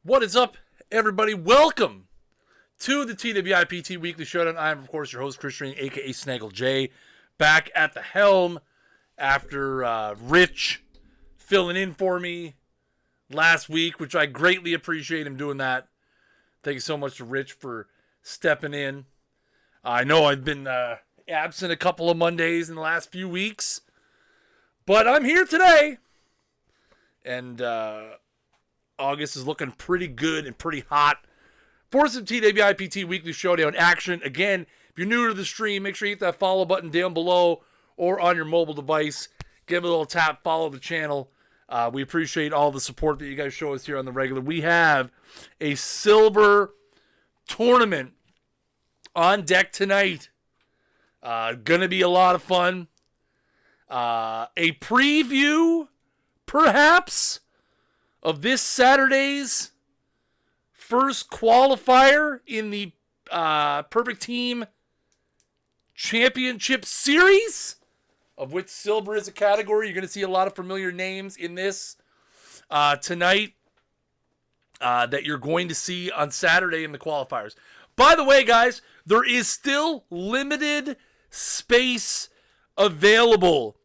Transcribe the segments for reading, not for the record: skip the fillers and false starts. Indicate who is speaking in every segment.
Speaker 1: What is up, everybody? Welcome to the TWIPT Weekly Showdown. I am, of course, your host, Chris String, a.k.a. Snaggle J, back at the helm after Rich filling in for me last week, which I greatly appreciate him doing that. Thank you so much to Rich for stepping in. I know I've been absent a couple of Mondays in the last few weeks, but I'm here today, and August is looking pretty good and pretty hot for some TWIPT Weekly Showdown action. Again, if you're new to the stream, make sure you hit that follow button down below or on your mobile device. Give it a little tap, follow the channel. We appreciate all the support that you guys show us here on the regular. We have a silver tournament on deck tonight. Gonna be a lot of fun. A preview, perhaps, of this Saturday's first qualifier in the Perfect Team Championship Series, of which silver is a category. You're going to see a lot of familiar names in this tonight that you're going to see on Saturday in the qualifiers. By the way, guys, there is still limited space available.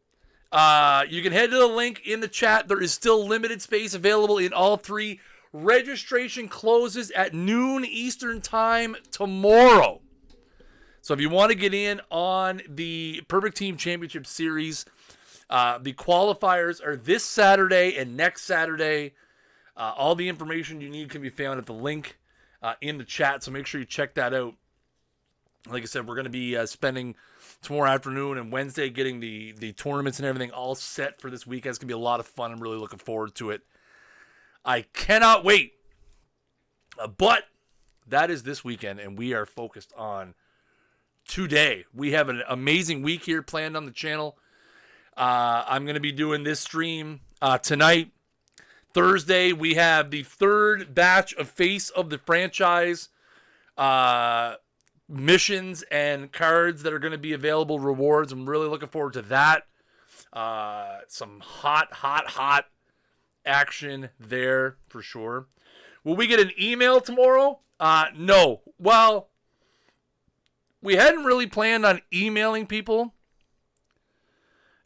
Speaker 1: You can head to the link in the chat. There is still limited space available in all three. Registration closes at noon Eastern time tomorrow. So if you want to get in on the Perfect Team Championship Series, the qualifiers are this Saturday and next Saturday. All the information you need can be found at the link in the chat, so make sure you check that out. Like I said, we're going to be spending tomorrow afternoon and Wednesday getting the tournaments and everything all set for this weekend. It's going to be a lot of fun. I'm really looking forward to it. I cannot wait. But that is this weekend, and we are focused on today. We have an amazing week here planned on the channel. I'm going to be doing this stream tonight. Thursday, we have the third batch of Face of the Franchise missions and cards that are going to be available, rewards. I'm really looking forward to that. Some hot action there for sure. Will we get an email tomorrow? No. Well, we hadn't really planned on emailing people.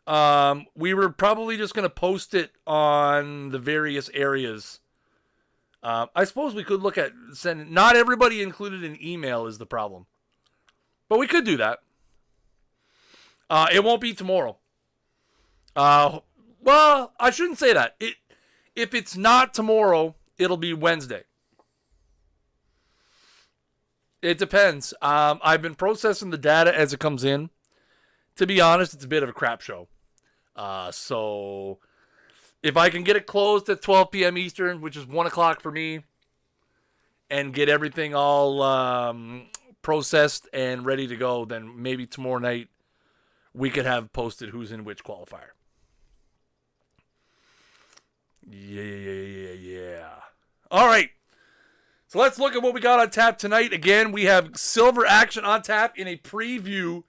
Speaker 1: We were probably just going to post it on the various areas. I suppose we could look at sending. Not everybody included in email is the problem. But we could do that. It won't be tomorrow. Well, I shouldn't say that. If it's not tomorrow, it'll be Wednesday. It depends. I've been processing the data as it comes in. To be honest, it's a bit of a crap show. So if I can get it closed at 12 p.m. Eastern, which is 1 o'clock for me, and get everything all processed and ready to go, then maybe tomorrow night we could have posted who's in which qualifier. Yeah. All right. So let's look at what we got on tap tonight. Again, we have silver action on tap in a preview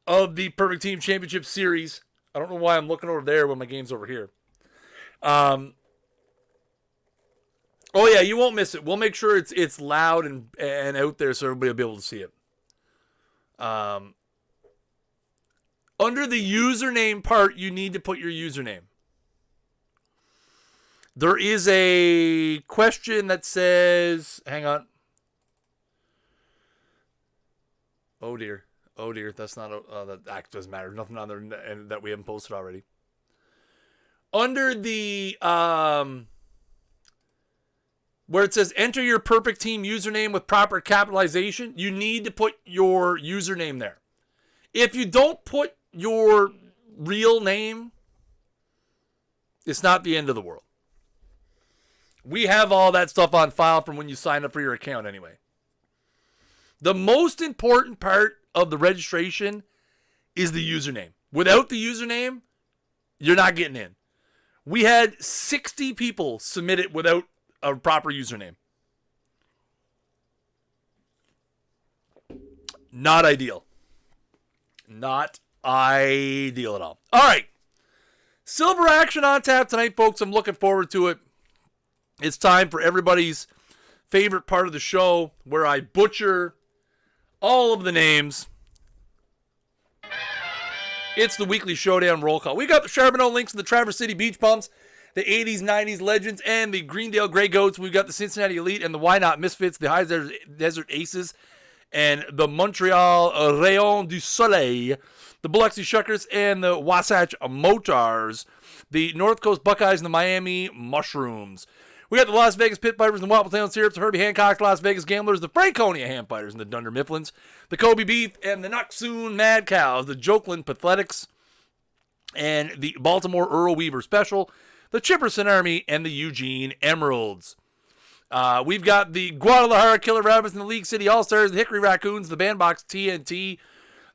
Speaker 1: of the Perfect Team Championship Series. I don't know why I'm looking over there when my game's over here. Oh yeah, you won't miss it. We'll make sure it's loud and out there so everybody will be able to see it. Under the username part, you need to put your username. There is a question that says, hang on. Oh dear, that's not that doesn't matter. Nothing on there that we haven't posted already. Under the where it says enter your Perfect Team username with proper capitalization, you need to put your username there. If you don't put your real name, it's not the end of the world. We have all that stuff on file from when you sign up for your account anyway. The most important part of the registration is the username. Without the username, you're not getting in. We had 60 people submit it without a proper username. Not ideal. Not ideal at all. All right. Silver action on tap tonight, folks. I'm looking forward to it. It's time for everybody's favorite part of the show where I butcher all of the names. It's the weekly Showdown roll call. We got the Charbonneau Lynx and the Traverse City Beach Bums, the 80s, 90s Legends, and the Greendale Grey Goats. We've got the Cincinnati Elite and the Why Not Misfits, the High Desert Aces, and the Montreal Rayon du Soleil, the Biloxi Shuckers, and the Wasatch Motars, the North Coast Buckeyes, and the Miami Mushrooms. We got the Las Vegas Pit Vipers and the Wappletown Syrups, the Herbie Hancock, Las Vegas Gamblers, the Franconia Ham Fighters, and the Dunder Mifflins, the Kobe Beef, and the Noxoon Mad Cows, the Jokeland Pathletics, and the Baltimore Earl Weaver Special, the Chipperson Army, and the Eugene Emeralds. We've got the Guadalajara Killer Rabbits and the League City All-Stars, the Hickory Raccoons, the Bandbox TNT,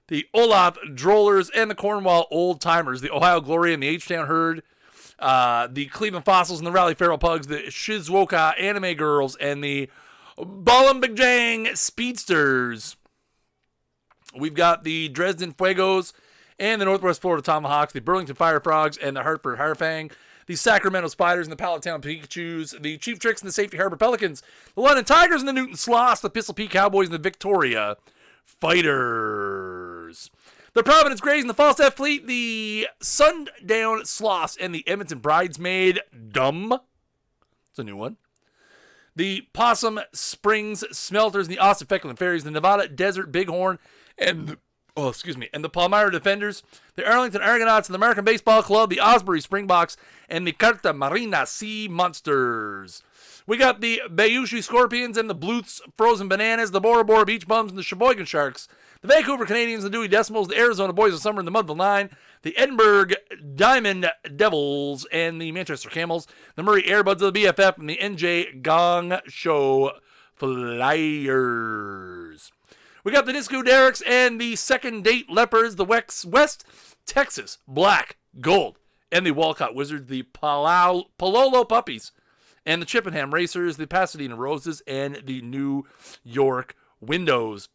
Speaker 1: the Olaf Drollers, and the Cornwall Old Timers, the Ohio Glory and the H-Town Herd, the Cleveland Fossils and the Raleigh Feral Pugs, the Shizuoka Anime Girls, and the Ballambigjang Speedsters. We've got the Dresden Fuegos and the Northwest Florida Tomahawks, the Burlington Fire Frogs, and the Hartford Harfang, the Sacramento Spiders and the Palatine Pikachus, the Chief Tricks and the Safety Harbor Pelicans, the London Tigers and the Newton Sloths, the Pistol Peak Cowboys and the Victoria Fighters. The Providence Grays and the Falstaff Fleet, the Sundown Sloths, and the Edmonton Bridesmaid Dumb. It's a new one. The Possum Springs Smelters and the Austin Fecklin Fairies, the Nevada Desert Bighorn, and the Palmyra Defenders, the Arlington Argonauts and the American Baseball Club, the Osbury Springboks, and the Carta Marina Sea Monsters. We got the Bayoushi Scorpions and the Bluths Frozen Bananas, the Bora Bora Beach Bums and the Sheboygan Sharks, the Vancouver Canadians, the Dewey Decimals, the Arizona Boys of Summer and the Mudville Nine, the Edinburgh Diamond Devils and the Manchester Camels, the Murray Airbuds of the BFF, and the NJ Gong Show Flyers. We got the Disco Derricks and the Second Date Leopards, the West Texas Black Gold, and the Walcott Wizards, the Palolo Puppies, and the Chippenham Racers, the Pasadena Roses, and the New York Windows.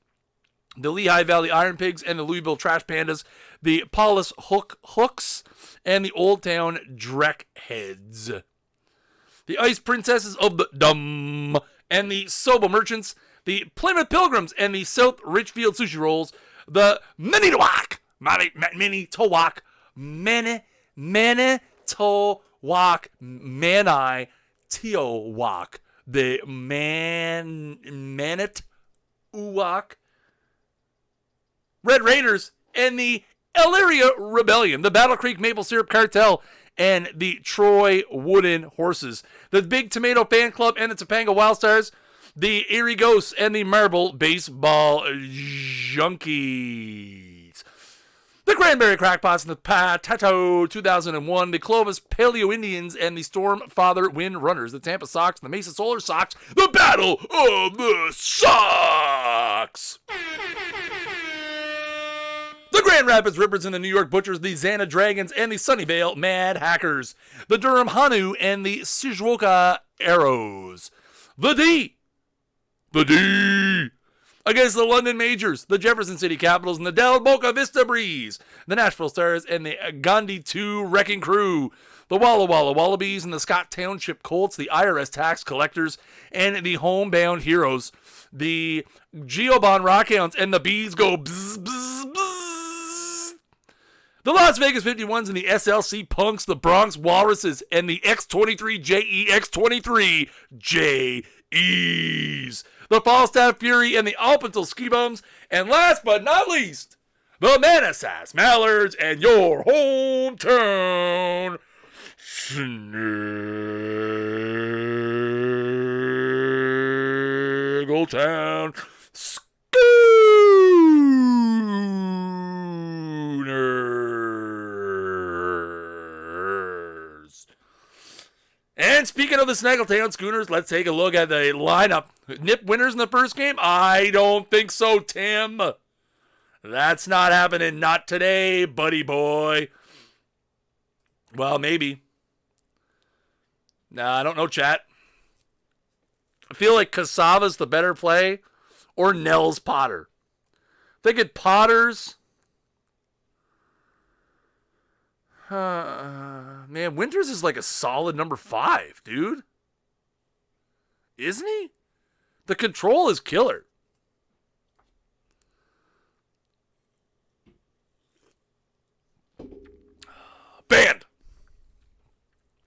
Speaker 1: The Lehigh Valley Iron Pigs and the Louisville Trash Pandas, the Paulus Hooks, and the Old Town Dreck Heads. The Ice Princesses of the Dumb and the Soba Merchants, the Plymouth Pilgrims and the South Richfield Sushi Rolls, the Manitowoc, Manitowoc, the Manitowoc, Red Raiders, and the Illyria Rebellion, the Battle Creek Maple Syrup Cartel, and the Troy Wooden Horses, the Big Tomato Fan Club and the Topanga Wildstars, the Erie Ghosts, and the Marble Baseball Junkies. The Cranberry Crackpots and the Potato 2001, the Clovis Paleo Indians, and the Storm Father Wind Runners, the Tampa Sox, the Mesa Solar Sox, the Battle of the Sox. The Grand Rapids Rippers and the New York Butchers, the Xana Dragons, and the Sunnyvale Mad Hackers, the Durham Hanu, and the Shizuoka Arrows. The D against the London Majors, the Jefferson City Capitals, and the Del Boca Vista Breeze, the Nashville Stars, and the Gandhi 2 Wrecking Crew, the Walla Walla Wallabies, and the Scott Township Colts, the IRS Tax Collectors, and the Homebound Heroes, the Geobon Rockhounds, and the Bees Go Bzz, Bzz, Bzz. The Las Vegas 51s and the SLC Punks, the Bronx Walruses, and the X23JE X23JEs. The Falstaff Fury and the Alpental Ski Bums. And last but not least, the Manassas Mallards and your hometown Sniggletown Schooners. And speaking of the Snaggletown Schooners, let's take a look at the lineup. Nip winners in the first game? I don't think so, Tim. That's not happening. Not today, buddy boy. Well, maybe. Nah, I don't know, chat. I feel like Cassava's the better play, or Nels Potter. Thinking Potters. Man, Winters is like a solid number 5, dude. Isn't he? The control is killer. Banned.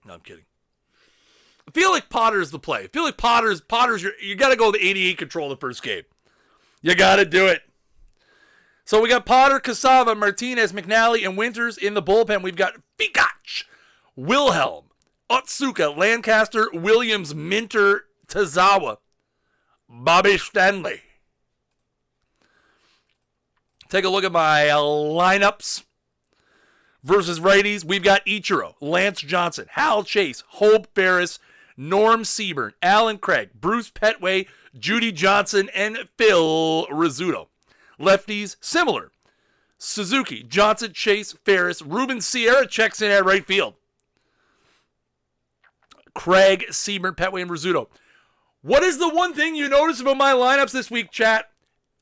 Speaker 1: No, I'm kidding. I feel like Potter's the play. I feel like Potter's you got to go with the 88 control the first game. You got to do it. So we got Potter, Cassava, Martinez, McNally, and Winters in the bullpen. We've got Fikach, Wilhelm, Otsuka, Lancaster, Williams, Minter, Tazawa, Bobby Stanley. Take a look at my lineups versus righties. We've got Ichiro, Lance Johnson, Hal Chase, Hope Ferris, Norm Seaburn, Alan Craig, Bruce Petway, Judy Johnson, and Phil Rizzuto. Lefties, similar. Suzuki, Johnson, Chase, Ferris, Ruben Sierra checks in at right field. Craig, Seaburn, Petway, and Rizzuto. What is the one thing you notice about my lineups this week, chat?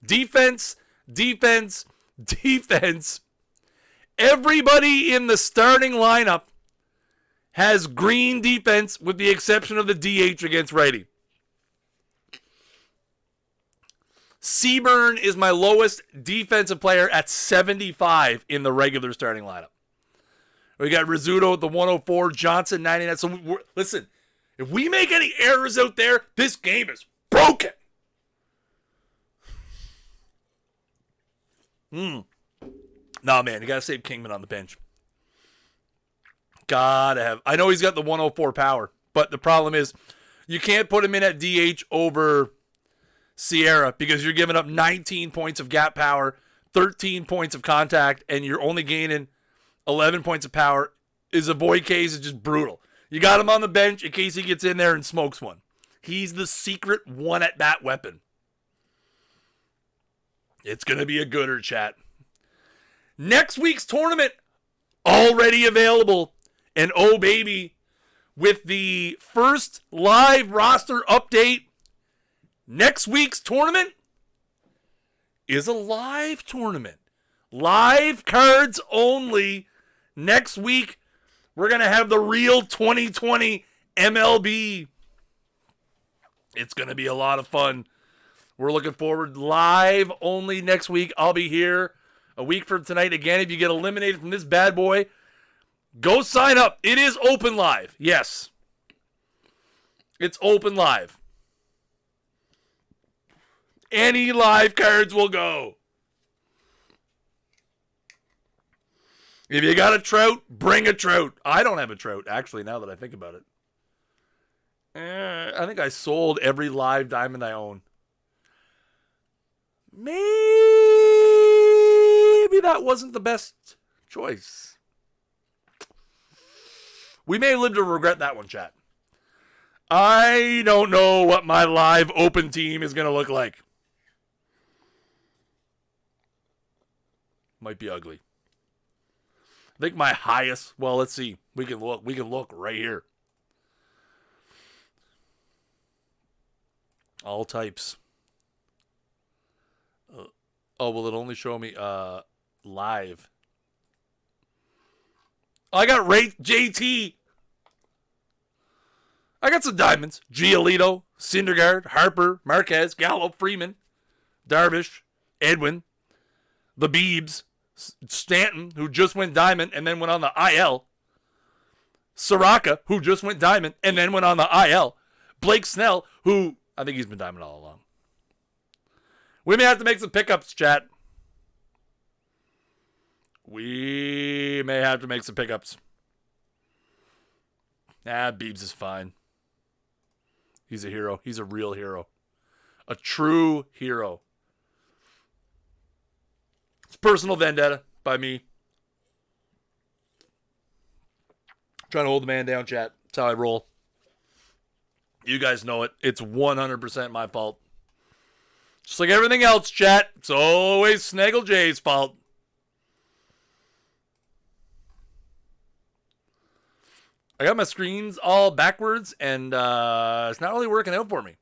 Speaker 1: Defense, defense, defense. Everybody in the starting lineup has green defense with the exception of the DH against righty. Seaburn is my lowest defensive player at 75 in the regular starting lineup. We got Rizzuto at the 104, Johnson 99. So listen, if we make any errors out there, this game is broken. No, man, you got to save Kingman on the bench. I know he's got the 104 power, but the problem is you can't put him in at DH over Sierra because you're giving up 19 points of gap power, 13 points of contact, and you're only gaining 11 points of power. His avoid case is just brutal. You got him on the bench in case he gets in there and smokes one. He's the secret one-at-bat weapon. It's going to be a gooder, chat. Next week's tournament already available. And oh, baby, with the first live roster update, next week's tournament is a live tournament. Live cards only. Next week, we're going to have the real 2020 MLB. It's going to be a lot of fun. We're looking forward. Live only next week. I'll be here a week from tonight. Again, if you get eliminated from this bad boy, go sign up. It is open live. Yes. It's open live. Any live cards will go. If you got a trout, bring a trout. I don't have a trout, actually, now that I think about it. I think I sold every live diamond I own. Maybe that wasn't the best choice. We may live to regret that one, chat. I don't know what my live open team is going to look like. Might be ugly. I think my highest, well, let's see. We can look right here. All types. Will it only show me live? I got JT. I got some diamonds. Giolito, Syndergaard, Harper, Marquez, Gallo, Freeman, Darvish, Edwin, the Beebs, Stanton, who just went diamond and then went on the IL. Soraka, who just went diamond and then went on the IL. Blake Snell, who I think he's been diamond all along. We may have to make some pickups, chat. We may have to make some pickups. Beebs is fine. He's a hero. He's a real hero. A true hero. It's personal vendetta by me. Trying to hold the man down, chat. That's how I roll. You guys know it. It's 100% my fault. Just like everything else, chat. It's always Snaggle J's fault. I got my screens all backwards, and it's not really working out for me.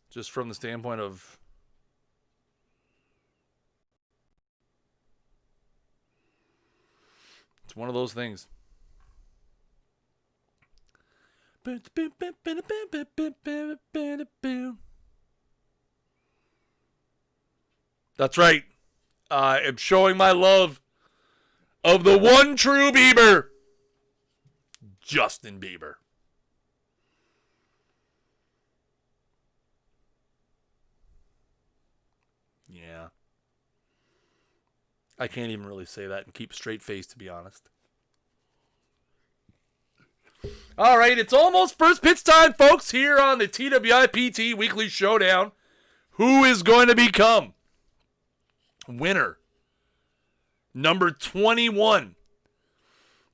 Speaker 1: Just from the standpoint of... It's one of those things. That's right. I am showing my love of the one true Bieber, Justin Bieber. Yeah. I can't even really say that and keep a straight face, to be honest. All right, it's almost first pitch time, folks, here on the TWIPT Weekly Showdown. Who is going to become winner number 21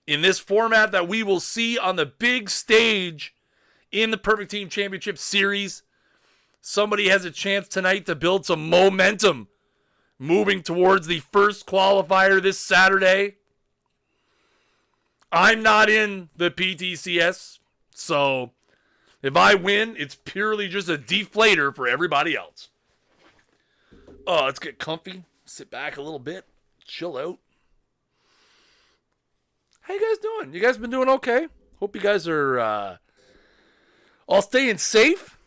Speaker 1: in this format that we will see on the big stage in the Perfect Team Championship Series? Somebody has a chance tonight to build some momentum moving towards the first qualifier this Saturday. I'm not in the PTCS, so if I win, it's purely just a deflator for everybody else. Oh, let's get comfy, sit back a little bit, chill out. How you guys doing? You guys been doing okay? Hope you guys are all staying safe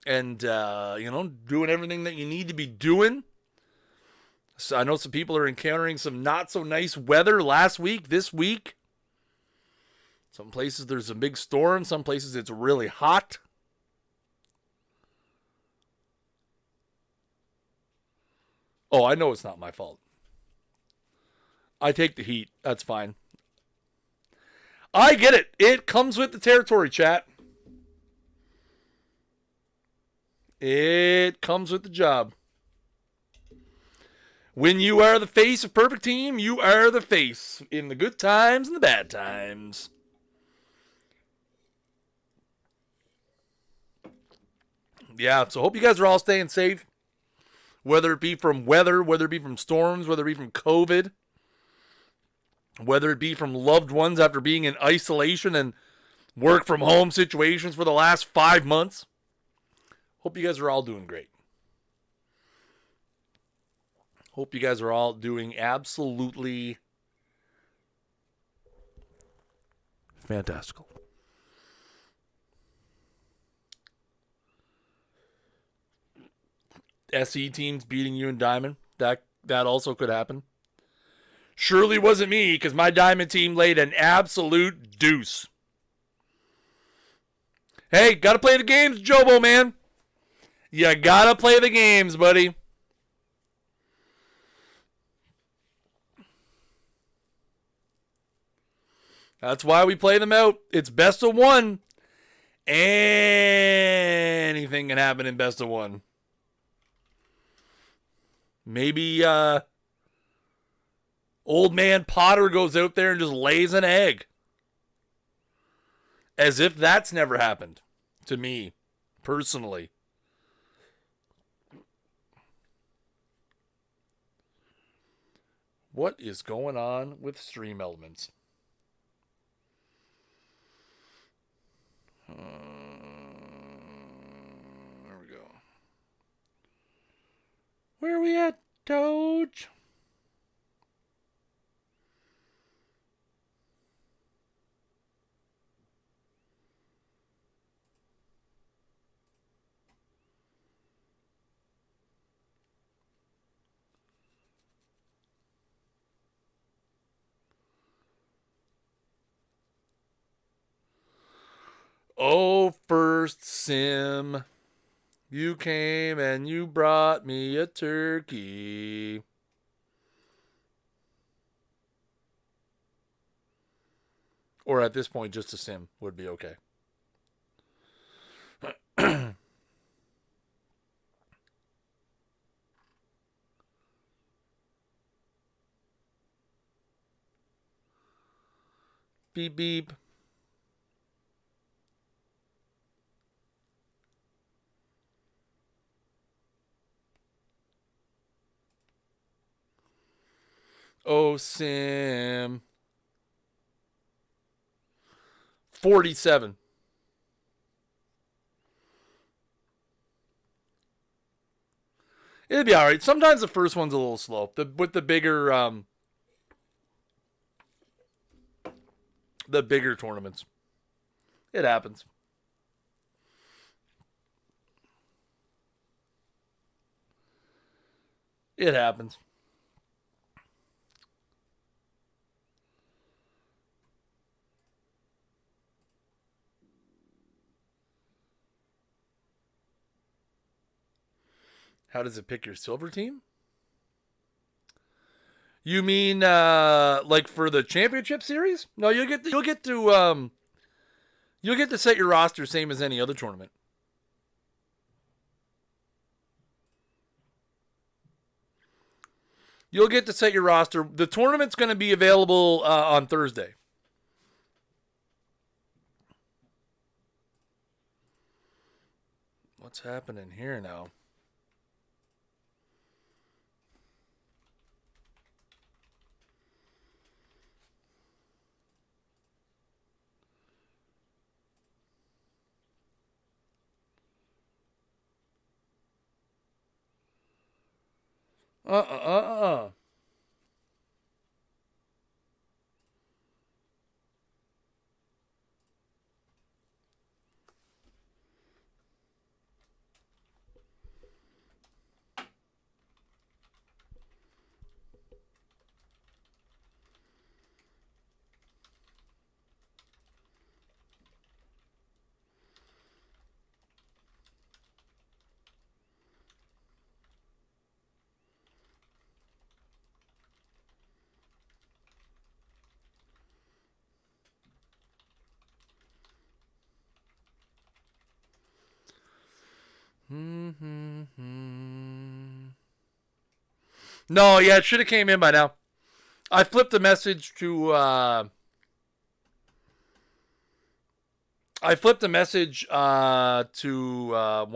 Speaker 1: and, doing everything that you need to be doing. So I know some people are encountering some not so nice weather last week, this week. Some places there's a big storm. Some places it's really hot. Oh, I know it's not my fault. I take the heat. That's fine. I get it. It comes with the territory, chat. It comes with the job. When you are the face of Perfect Team, you are the face in the good times and the bad times. Yeah, so hope you guys are all staying safe. Whether it be from weather, whether it be from storms, whether it be from COVID, whether it be from loved ones after being in isolation and work from home situations for the last 5 months. Hope you guys are all doing great. Hope you guys are all doing absolutely fantastical. SE teams beating you in Diamond. That also could happen. Surely wasn't me because my Diamond team laid an absolute deuce. Hey, gotta play the games, Jobo, man. You gotta play the games, buddy. That's why we play them out. It's best of one. Anything can happen in best of one. Maybe old man Potter goes out there and just lays an egg. As if that's never happened to me, personally. What is going on with Stream Elements? There we go. Where are we at, Doge? Oh, first sim, you came and you brought me a turkey. Or at this point, just a sim would be okay. Beep, beep. Oh, sim. 47. It'd be all right. Sometimes the first one's a little slow. With the bigger tournaments. It happens. It happens. How does it pick your silver team? You mean like for the championship series? No, you'll get to set your roster same as any other tournament. You'll get to set your roster. The tournament's going to be available on Thursday. What's happening here now? Uh. No, yeah, it should have came in by now. I flipped a message to one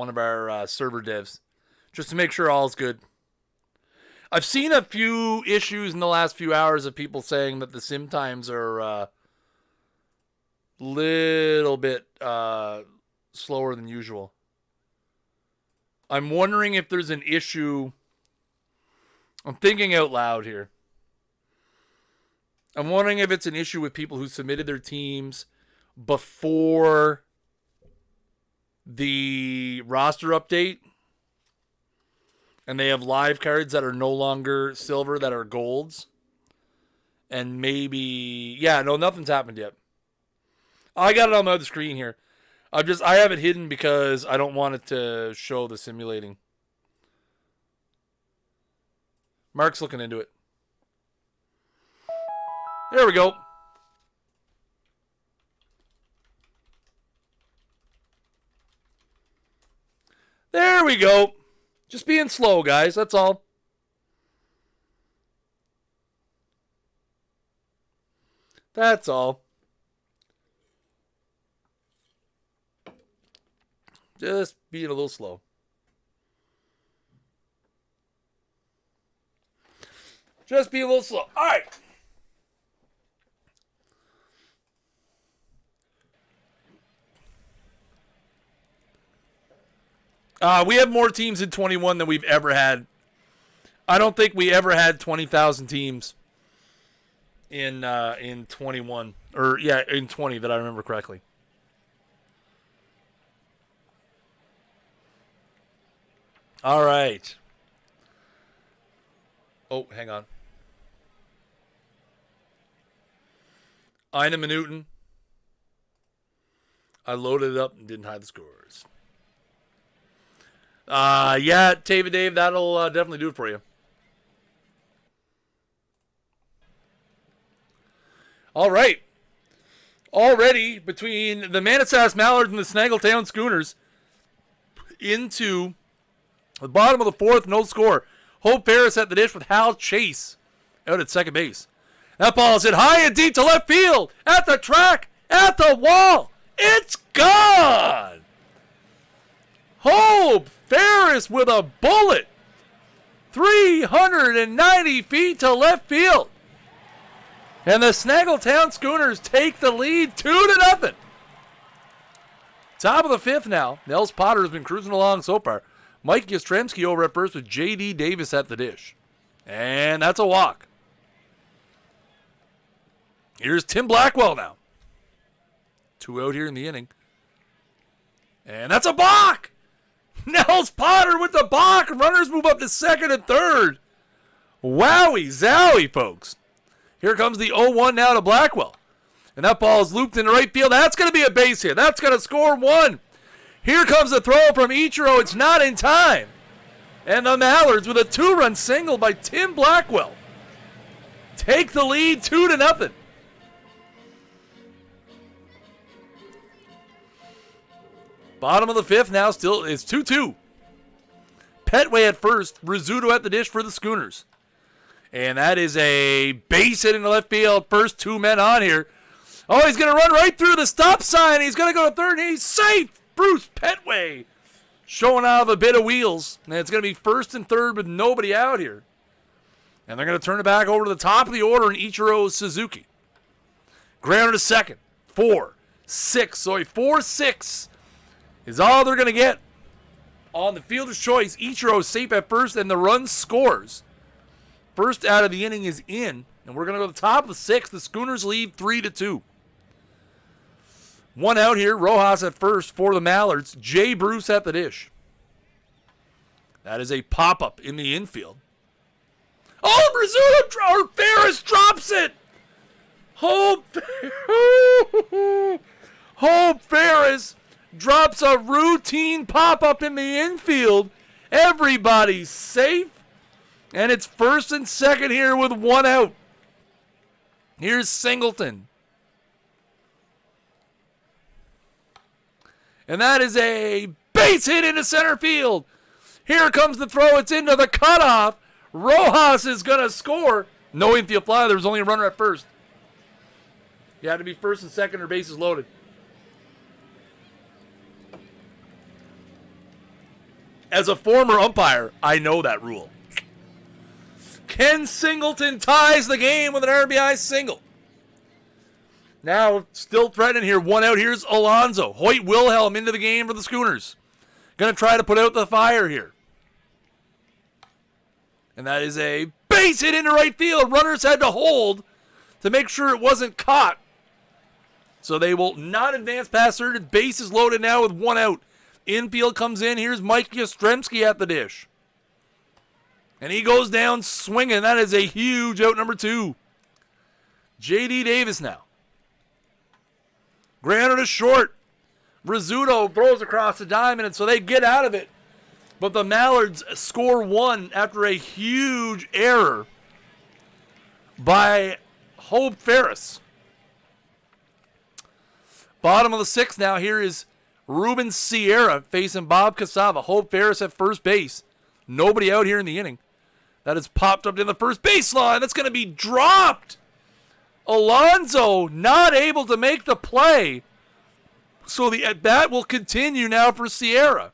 Speaker 1: of our server devs just to make sure all's good. I've seen a few issues in the last few hours of people saying that the sim times are little bit slower than usual. I'm wondering if there's an issue. I'm thinking out loud here. I'm wondering if it's an issue with people who submitted their teams before the roster update and they have live cards that are no longer silver, that are golds. And maybe, yeah, no, nothing's happened yet. I got it on my other screen here. I have it hidden because I don't want it to show the simulating. Mark's looking into it. There we go. There we go. Just being slow, guys. That's all. That's all. Just being a little slow. Just be a little slow. All right. We have more teams in 21 than we've ever had. I don't think we ever had 20,000 teams in 21. Or, yeah, in 20 that I remember correctly. All right. Oh, hang on. Ina Newton. I loaded it up and didn't hide the scores. Yeah, Dave, that'll definitely do it for you. All right. Already between the Manassas Mallards and the Snaggletown Schooners into the bottom of the fourth, no score. Hope Ferris at the dish with Hal Chase out at second base. That ball is hit high and deep to left field, at the track, at the wall. It's gone. Hope Ferris with a bullet. 390 feet to left field. And the Snaggletown Schooners take the lead 2-0. Top of the fifth now. Nels Potter has been cruising along so far. Mike Yastrzemski over at first with J.D. Davis at the dish. And that's a walk. Here's Tim Blackwell now. 2 out here in the inning. And that's a balk! Nels Potter with the balk. Runners move up to second and third. Wowie zowie, folks. Here comes the 0-1 now to Blackwell. And that ball is looped into right field. That's going to be a base hit. That's going to score 1. Here comes the throw from Ichiro. It's not in time. And the Mallards with a 2-run single by Tim Blackwell take the lead 2-0. Bottom of the 5th now still is 2-2. Petway at first. Rizzuto at the dish for the Schooners. And that is a base hit into left field. First 2 men on here. Oh, he's going to run right through the stop sign. He's going to go to third, and he's safe. Bruce Petway showing off a bit of wheels. And it's going to be first and third with nobody out here. And they're going to turn it back over to the top of the order in Ichiro Suzuki. Grounder to second. 4-6. So a 4-6 is all they're going to get. On the fielder's choice, Ichiro safe at first, and the run scores. First out of the inning is in, and we're going to go to the top of the 6th. The Schooners lead 3-2. 1 out here, Rojas at first for the Mallards. Jay Bruce at the dish. That is a pop-up in the infield. Oh, Rizzuto or Ferris drops it! Hope Ferris drops a routine pop-up in the infield. Everybody's safe. And it's first and second here with 1 out. Here's Singleton. And that is a base hit into center field. Here comes the throw. It's into the cutoff. Rojas is going to score. No infield fly. There was only a runner at first. You had to be first and second or bases loaded. As a former umpire, I know that rule. Ken Singleton ties the game with an RBI single. Now, still threatening here. 1 out. Here's Alonso. Hoyt Wilhelm into the game for the Schooners. Going to try to put out the fire here. And that is a base hit into right field. Runners had to hold to make sure it wasn't caught. So they will not advance past third. Base is loaded now with 1 out. Infield comes in. Here's Mike Yastrzemski at the dish. And he goes down swinging. That is a huge out, number 2. J.D. Davis now. Grounder to short. Rizzuto throws across the diamond, and so they get out of it. But the Mallards score 1 after a huge error by Hope Ferris. Bottom of the 6th now. Here is Ruben Sierra facing Bob Cassava. Hope Ferris at first base. Nobody out here in the inning. That is popped up in the first baseline. That's going to be dropped. Alonso not able to make the play. So the at-bat will continue now for Sierra.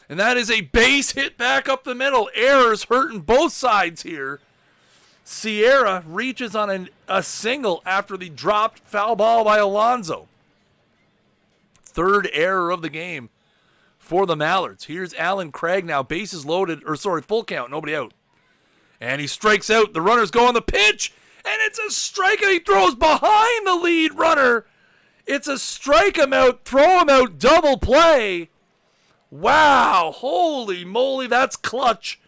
Speaker 1: And that is a base hit back up the middle. Errors hurting both sides here. Sierra reaches on a single after the dropped foul ball by Alonso. 3rd error of the game for the Mallards. Here's Alan Craig now. Bases loaded, full count, nobody out. And he strikes out. The runners go on the pitch, and it's a strikeout. He throws behind the lead runner. It's a strike him out, throw him out, double play. Wow, holy moly, that's clutch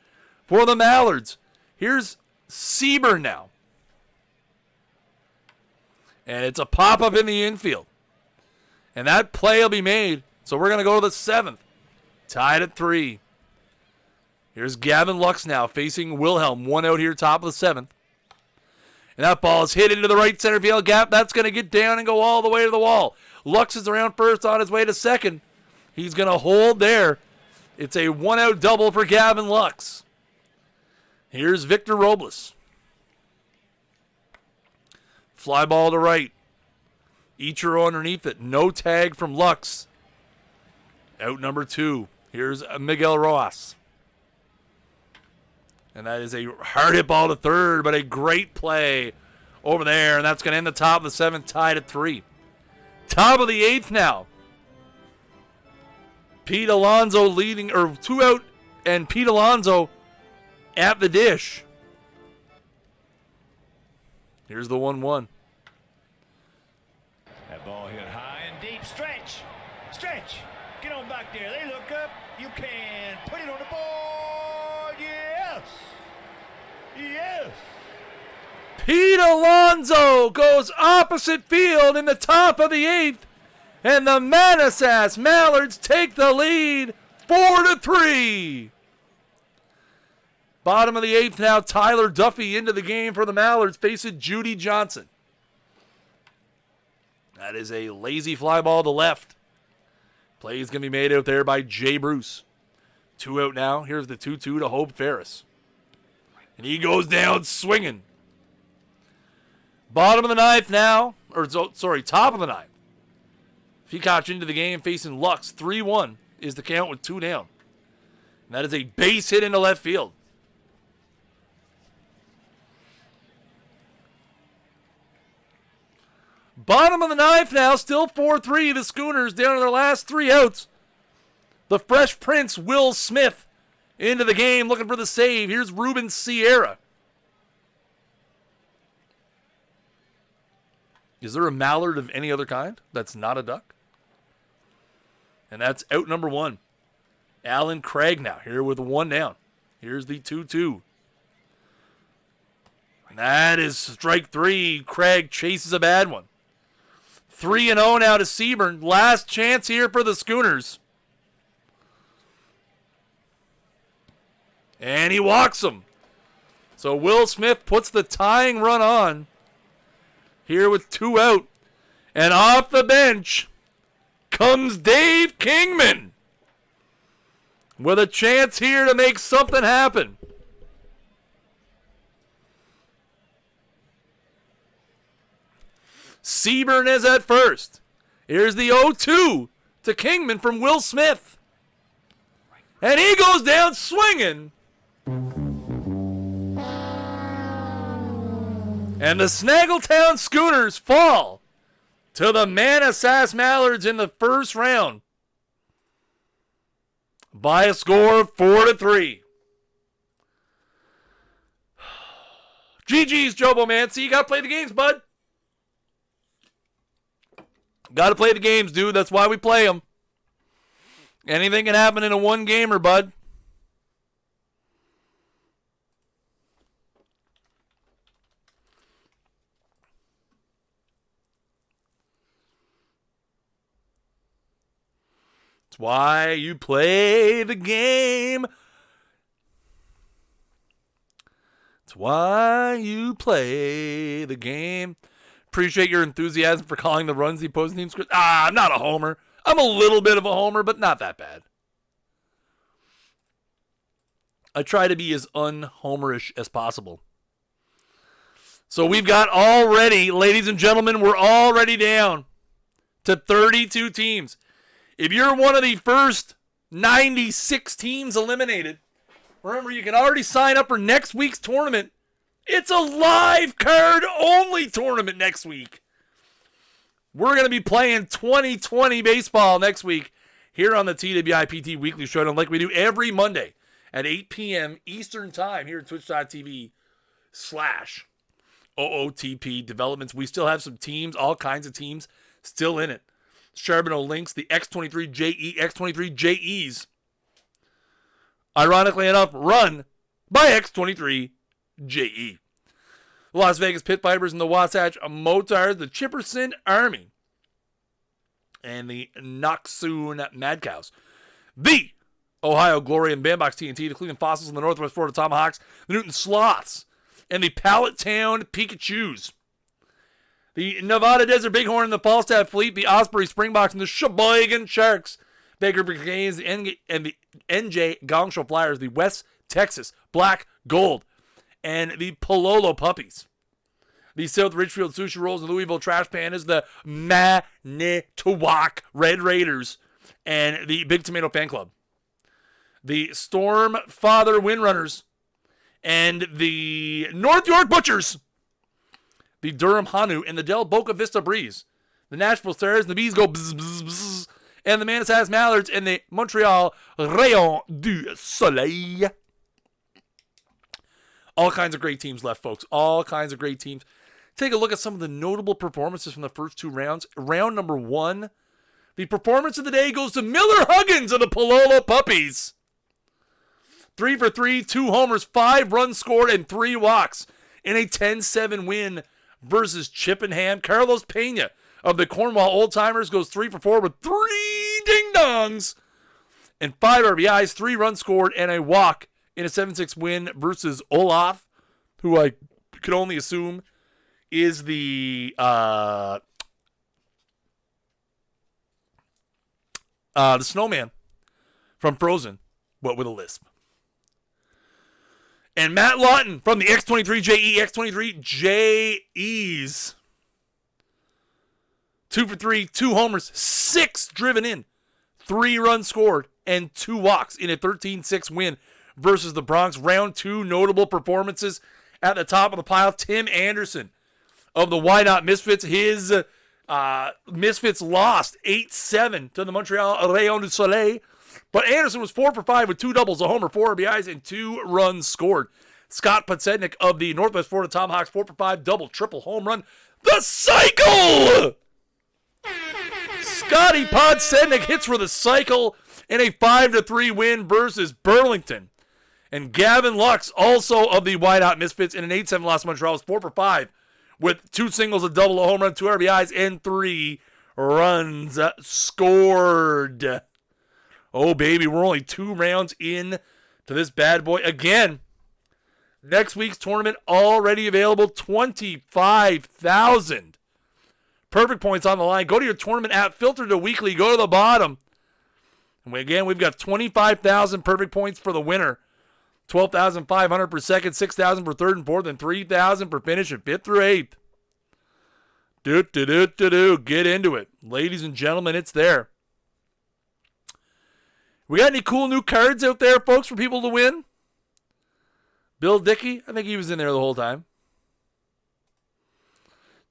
Speaker 1: for the Mallards. Here's Sieber now. And it's a pop-up in the infield. And that play will be made. So we're going to go to the 7th. Tied at 3. Here's Gavin Lux now facing Wilhelm. 1 out here, top of the 7th. And that ball is hit into the right center field gap. That's going to get down and go all the way to the wall. Lux is around first on his way to second. He's going to hold there. It's a 1-out double for Gavin Lux. Here's Victor Robles. Fly ball to right. Ichiro underneath it. No tag from Lux. Out number 2. Here's Miguel Ross. And that is a hard hit ball to third, but a great play over there. And that's going to end the top of the 7th, tied at 3. Top of the 8th now. Pete Alonso leading, or 2 out, and Pete Alonso at the dish. Here's the 1-1.
Speaker 2: Stretch. Get on back there. They look up. You can put it on the board. Yes. Yes.
Speaker 1: Pete Alonso goes opposite field in the top of the 8th. And the Manassas Mallards take the lead 4-3. Bottom of the 8th now, Tyler Duffy into the game for the Mallards, facing Judy Johnson. That is a lazy fly ball to left. Play is going to be made out there by Jay Bruce. 2 out now. Here's the 2-2 to Hope Ferris. And he goes down swinging. Bottom of the 9th now. Top of the 9th. Peacock into the game facing Lux. 3-1 is the count with 2 down. And that is a base hit into left field. Bottom of the 9th now, still 4-3. The Schooners down to their last 3 outs. The Fresh Prince, Will Smith, into the game looking for the save. Here's Ruben Sierra. Is there a mallard of any other kind that's not a duck? And that's out number 1. Alan Craig now here with 1 down. Here's the 2-2. And that is strike 3. Craig chases a bad one. 3-0 now to Seaburn. Last chance here for the Schooners. And he walks him. So Will Smith puts the tying run on here with 2 out. And off the bench comes Dave Kingman with a chance here to make something happen. Seaburn is at first. Here's the 0-2 to Kingman from Will Smith. And he goes down swinging. And the Snaggletown Schooners fall to the Manassas Mallards in the first round by a score of 4-3. GG's, Joe Bomancy. You got to play the games, bud. Got to play the games, dude. That's why we play them. Anything can happen in a one-gamer, bud. That's why you play the game. That's why you play the game. Appreciate your enthusiasm for calling the runs the opposing team script. I'm not a homer. I'm a little bit of a homer, but not that bad. I try to be as un-homerish as possible. So we've got already, ladies and gentlemen, we're already down to 32 teams. If you're one of the first 96 teams eliminated, remember you can already sign up for next week's tournament. It's a live card only tournament next week. We're going to be playing 2020 baseball next week here on the TWIPT Weekly Showdown like we do every Monday at 8 p.m. Eastern Time here at twitch.tv/OOTP Developments. We still have some teams, all kinds of teams still in it. Charbonneau links, the X23JE, X23JEs. Ironically enough, run by X23JE. The Las Vegas Pit Vipers and the Wasatch Motars, the Chipperson Army, and the Knoxoon Mad Cows. The Ohio Glory and Bandbox TNT, the Cleveland Fossils and the Northwest Florida Tomahawks, the Newton Sloths, and the Pallet Town Pikachus. The Nevada Desert Bighorn and the Falstaff Fleet, the Osprey Springboks and the Sheboygan Sharks. Baker Brigades and the NJ Gong Show Flyers, the West Texas Black Gold, and the Palolo Puppies. The South Ridgefield Sushi Rolls and Louisville Trash Pandas, the Manitowoc Red Raiders, and the Big Tomato Fan Club. The Storm Father Windrunners, and the North York Butchers. The Durham Hanu and the Del Boca Vista Breeze. The Nashville Stars and the Bees go bzz, bzz, bzz. And the Manassas Mallards and the Montreal Rayon du Soleil. All kinds of great teams left, folks. All kinds of great teams. Take a look at some of the notable performances from the first 2 rounds. Round number 1, The performance of the day goes to Miller Huggins of the Palolo Puppies. 3 for 3, 2 homers, 5 runs scored, and 3 walks in a 10-7 win versus Chippenham. Carlos Pena of the Cornwall Old Timers goes 3 for 4 with 3 ding-dongs and 5 RBIs, 3 runs scored, and a walk in a 7-6 win versus Olaf, who I could only assume is the snowman from Frozen, but with a lisp. And Matt Lawton from the X23 JEs. 2 for 3, 2 homers, 6 driven in, 3 runs scored, and 2 walks in a 13-6 win versus the Bronx. Round 2 notable performances at the top of the pile. Tim Anderson of the Why Not Misfits. His Misfits lost 8-7 to the Montreal Rayon du Soleil. But Anderson was 4 for 5 with 2 doubles, a homer, 4 RBIs, and 2 runs scored. Scott Podsednik of the Northwest Florida Tomahawks, 4 for 5, double, triple, home run. The cycle! Scotty Podsednik hits for the cycle in a 5-3 win versus Burlington. And Gavin Lux, also of the Wide Out Misfits, in an 8-7 loss to Montreal, was 4 for 5 with 2 singles, a double, a home run, 2 RBIs, and 3 runs scored. Oh, baby, we're only 2 rounds in to this bad boy. Again, next week's tournament already available. 25,000 perfect points on the line. Go to your tournament app, filter to weekly, go to the bottom. And we've got 25,000 perfect points for the winner. 12,500 per second, 6,000 for third and fourth, and 3,000 for finish in 5th through 8th. Get into it. Ladies and gentlemen, it's there. We got any cool new cards out there, folks, for people to win? Bill Dickey, I think he was in there the whole time.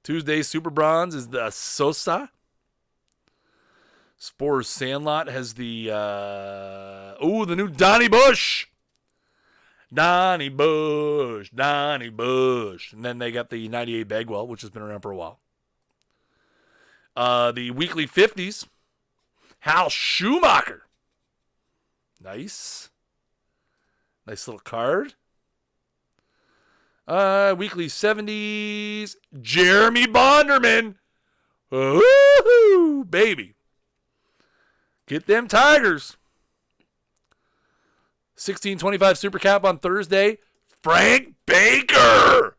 Speaker 1: Tuesday's Super Bronze is the Sosa. Spores Sandlot has the new Donnie Bush. Donnie Bush. And then they got the 98 Bagwell, which has been around for a while. The weekly 50s, Hal Schumacher. Nice little card. Weekly 70s, Jeremy Bonderman. Woohoo, baby. Get them Tigers. 1625 Super Cap on Thursday, Frank Baker.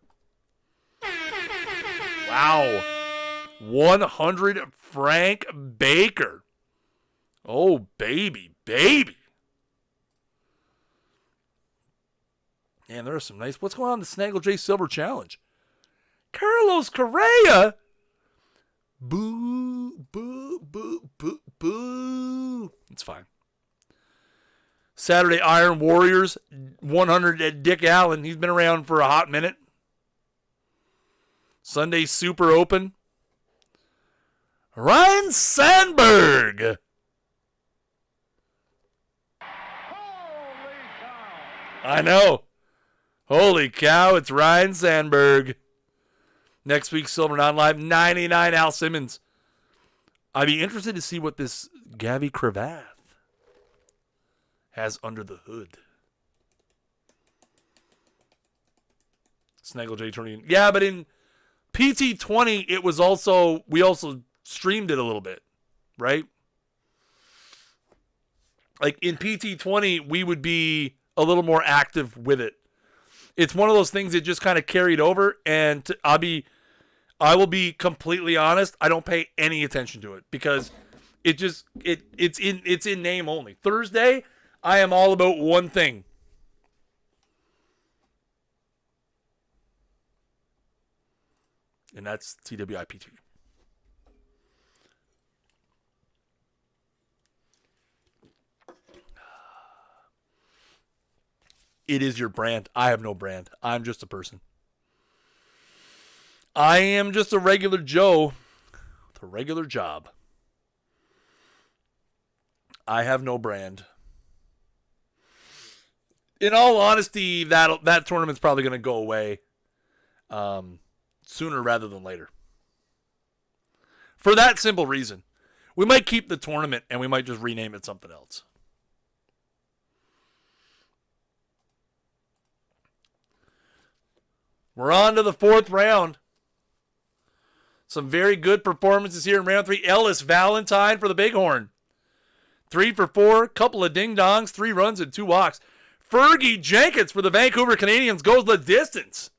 Speaker 1: Wow. 100 Frank Baker. Oh, baby. Man, there are some nice. What's going on in the Snaggle J Silver Challenge? Carlos Correa. Boo. It's fine. Saturday Iron Warriors, 100 at Dick Allen. He's been around for a hot minute. Sunday Super Open, Ryan Sandberg. I know. Holy cow, it's Ryan Sandberg. Next week, Silver Non-Live, 99 Al Simmons. I'd be interested to see what this Gavi Cravath has under the hood. Snaggle J tourney. Yeah, but in PT20, it was also, we also streamed it a little bit, right? Like in PT20, we would be a little more active with it. It's one of those things that just kind of carried over, and I will be completely honest, I don't pay any attention to it because it's in name only. Thursday, I am all about one thing. And that's TWIPT. It is your brand. I have no brand. I'm just a person. I am just a regular Joe with a regular job. I have no brand. In all honesty, that tournament's probably going to go away sooner rather than later. For that simple reason. We might keep the tournament, and we might just rename it something else. We're on to the 4th round. Some very good performances here in round 3. Ellis Valentine for the Bighorn. 3 for 4, couple of ding-dongs, 3 runs and 2 walks. Fergie Jenkins for the Vancouver Canadians goes the distance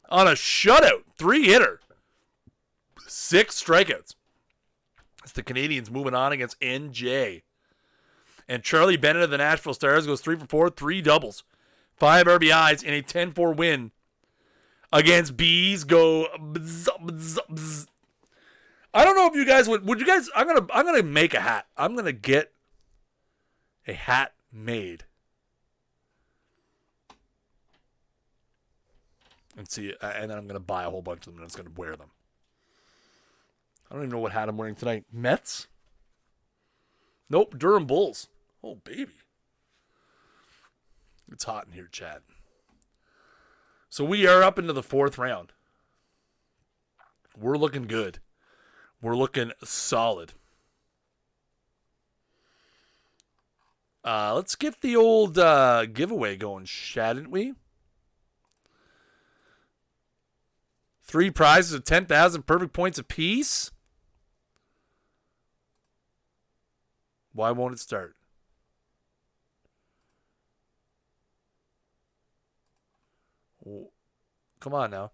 Speaker 1: on a shutout, 3-hitter. 6 strikeouts. It's the Canadians moving on against NJ. And Charlie Bennett of the Nashville Stars goes 3 for 4, 3 doubles. 5 RBIs in a 10-4 win against Bees. Go bzz, bzz, bzz. I don't know if you guys would you guys, I'm gonna make a hat. I'm gonna get a hat made. And see, and then I'm gonna buy a whole bunch of them and I'm just gonna wear them. I don't even know what hat I'm wearing tonight. Mets? Nope, Durham Bulls. Oh, baby. It's hot in here, Chad. So we are up into the 4th round. We're looking good. We're looking solid. Let's get the old giveaway going, shouldn't we? 3 prizes of 10,000 perfect points apiece. Why won't it start? Oh, come on now.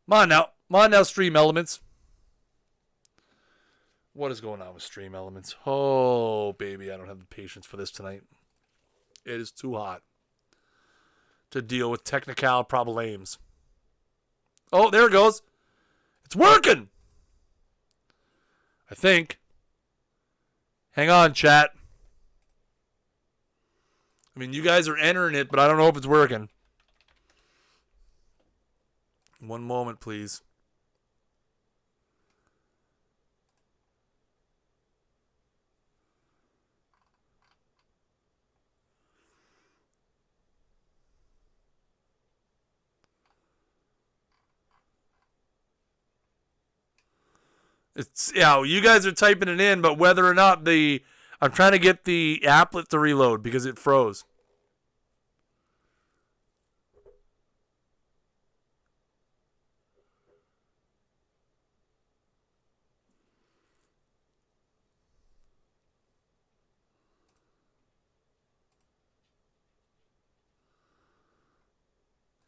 Speaker 1: Come on now, Stream Elements. What is going on with Stream Elements? Oh, baby, I don't have the patience for this tonight. It is too hot to deal with technical problems. Oh, there it goes. It's working. I think. Hang on, chat. I mean, you guys are entering it, but I don't know if it's working. One moment, please. It's, yeah, you guys are typing it in, but whether or not I'm trying to get the applet to reload because it froze.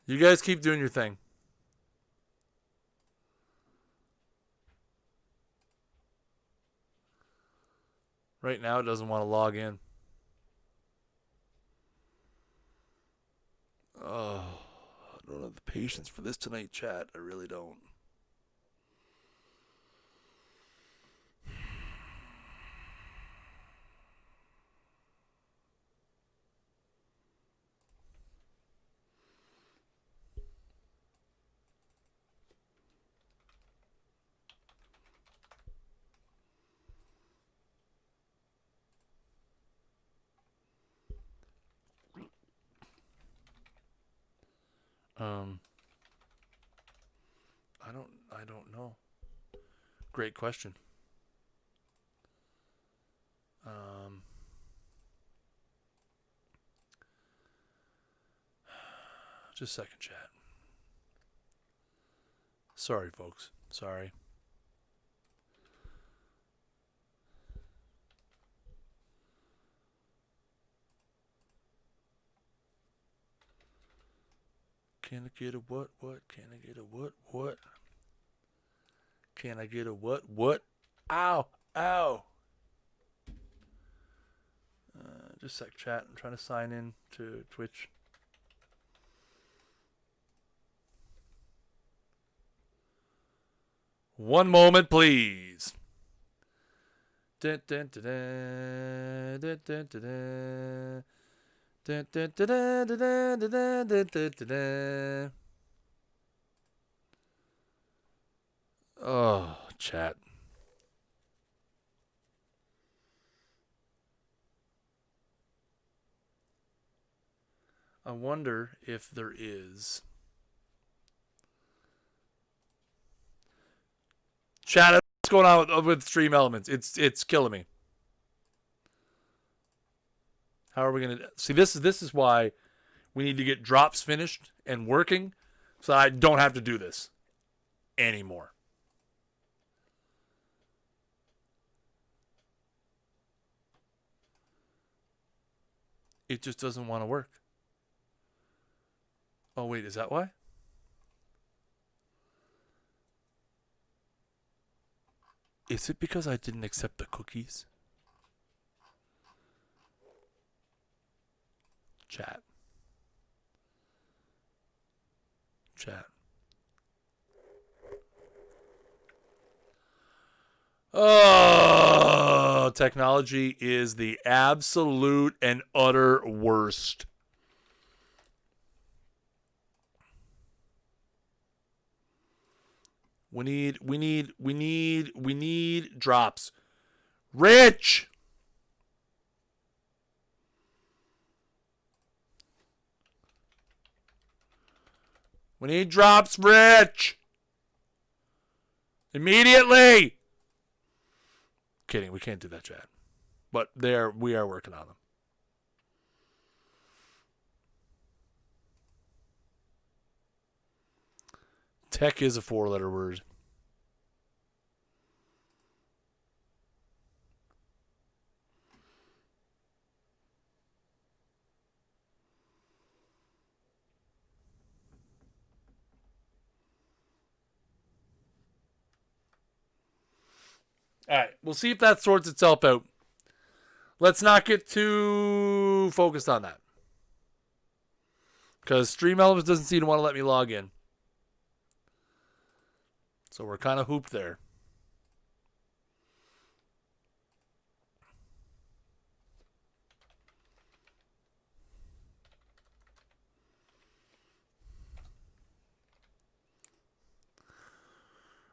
Speaker 1: You guys keep doing your thing. Right now, it doesn't want to log in. Oh, I don't have the patience for this tonight, chat. I really don't. I don't know. Great question. Just a second, chat. Sorry, folks. Sorry. Can I get a what? Can I get a what? Can I get a what? Ow! Just a sec, chat. I'm trying to sign in to Twitch. One moment, please. Dun, dun, dun, dun, dun, dun, dun, dun. Dun, dun, dun, dun, dun, dun, dun, dun, dun, dun. Oh, chat. I wonder if there is. Chat, what's going on with Stream Elements. It's killing me. How are we gonna see this? This is why we need to get drops finished and working, so I don't have to do this anymore. It just doesn't want to work. Oh wait, is that why? Is it because I didn't accept the cookies? Chat. Oh, technology is the absolute and utter worst. We need drops. Rich! We need drops, Rich! Immediately! Kidding, we can't do that, chat. But we are working on them. Tech is a 4-letter word. All right, we'll see if that sorts itself out. Let's not get too focused on that. Because Stream Elements doesn't seem to want to let me log in. So we're kind of hooped there.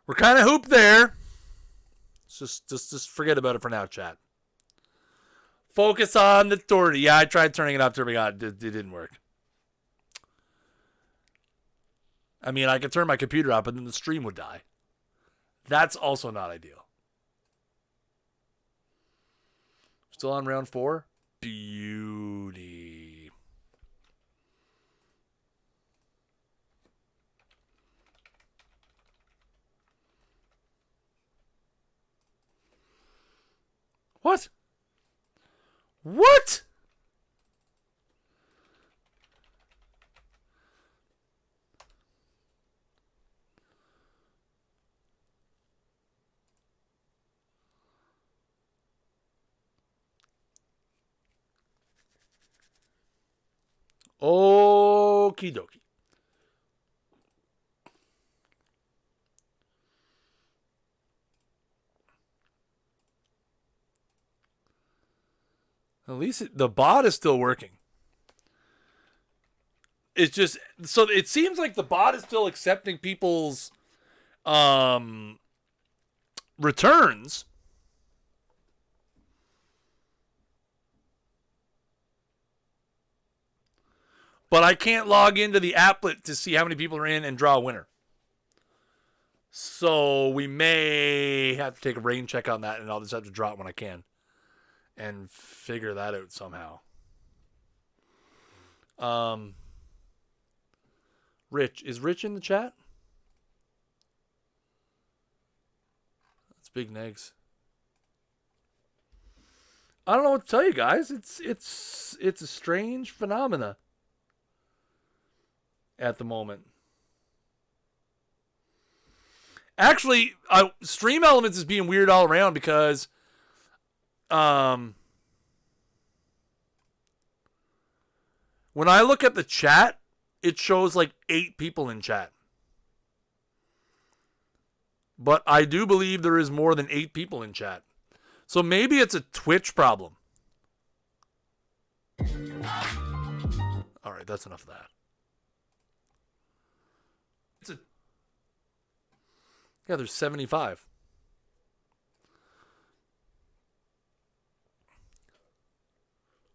Speaker 1: We're kind of hooped there. Just forget about it for now, chat. Focus on the torty. Yeah, I tried turning it up till we got it. It didn't work. I mean, I could turn my computer up, but then the stream would die. That's also not ideal. Still on round 4? Beauty. What? What? Okie dokie. At least the bot is still working. It's just, so it seems like the bot is still accepting people's returns. But I can't log into the applet to see how many people are in and draw a winner. So we may have to take a rain check on that, and I'll just have to draw it when I can. And figure that out somehow. Rich. Is Rich in the chat? That's big negs. I don't know what to tell you guys. It's a strange phenomena at the moment. Actually, Stream Elements is being weird all around because when I look at the chat, it shows like 8 people in chat. But I do believe there is more than 8 people in chat. So maybe it's a Twitch problem. All right, that's enough of that. Yeah, there's 75.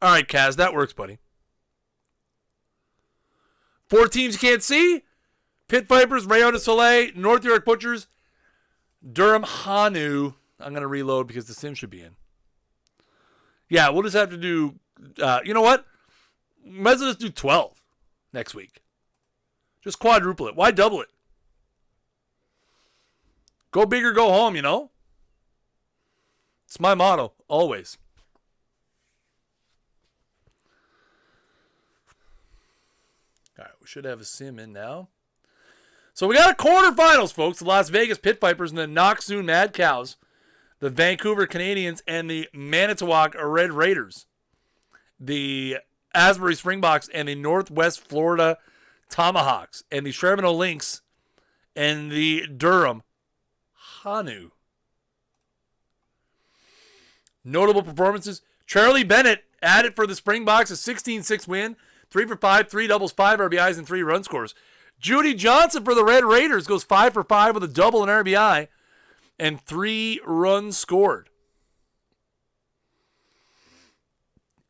Speaker 1: All right, Kaz, that works, buddy. 4 teams you can't see. Pit Vipers, Rayon de Soleil, North York Butchers, Durham Hanu. I'm going to reload because the sim should be in. Yeah, we'll just have to do, you know what? Might as well just do 12 next week. Just quadruple it. Why double it? Go big or go home, you know? It's my motto, always. All right, we should have a sim in now. So we got a quarterfinals, folks. The Las Vegas Pit Vipers and the Knoxoon Mad Cows. The Vancouver Canadians and the Manitowoc Red Raiders. The Asbury Springboks and the Northwest Florida Tomahawks. And the Sherman Lynx and the Durham Hanu. Notable performances. Charlie Bennett added for the Springboks a 16-6 win. 3 for 5, 3 doubles, 5 RBIs, and 3 run scores. Judy Johnson for the Red Raiders goes 5 for 5 with a double and RBI and 3 runs scored.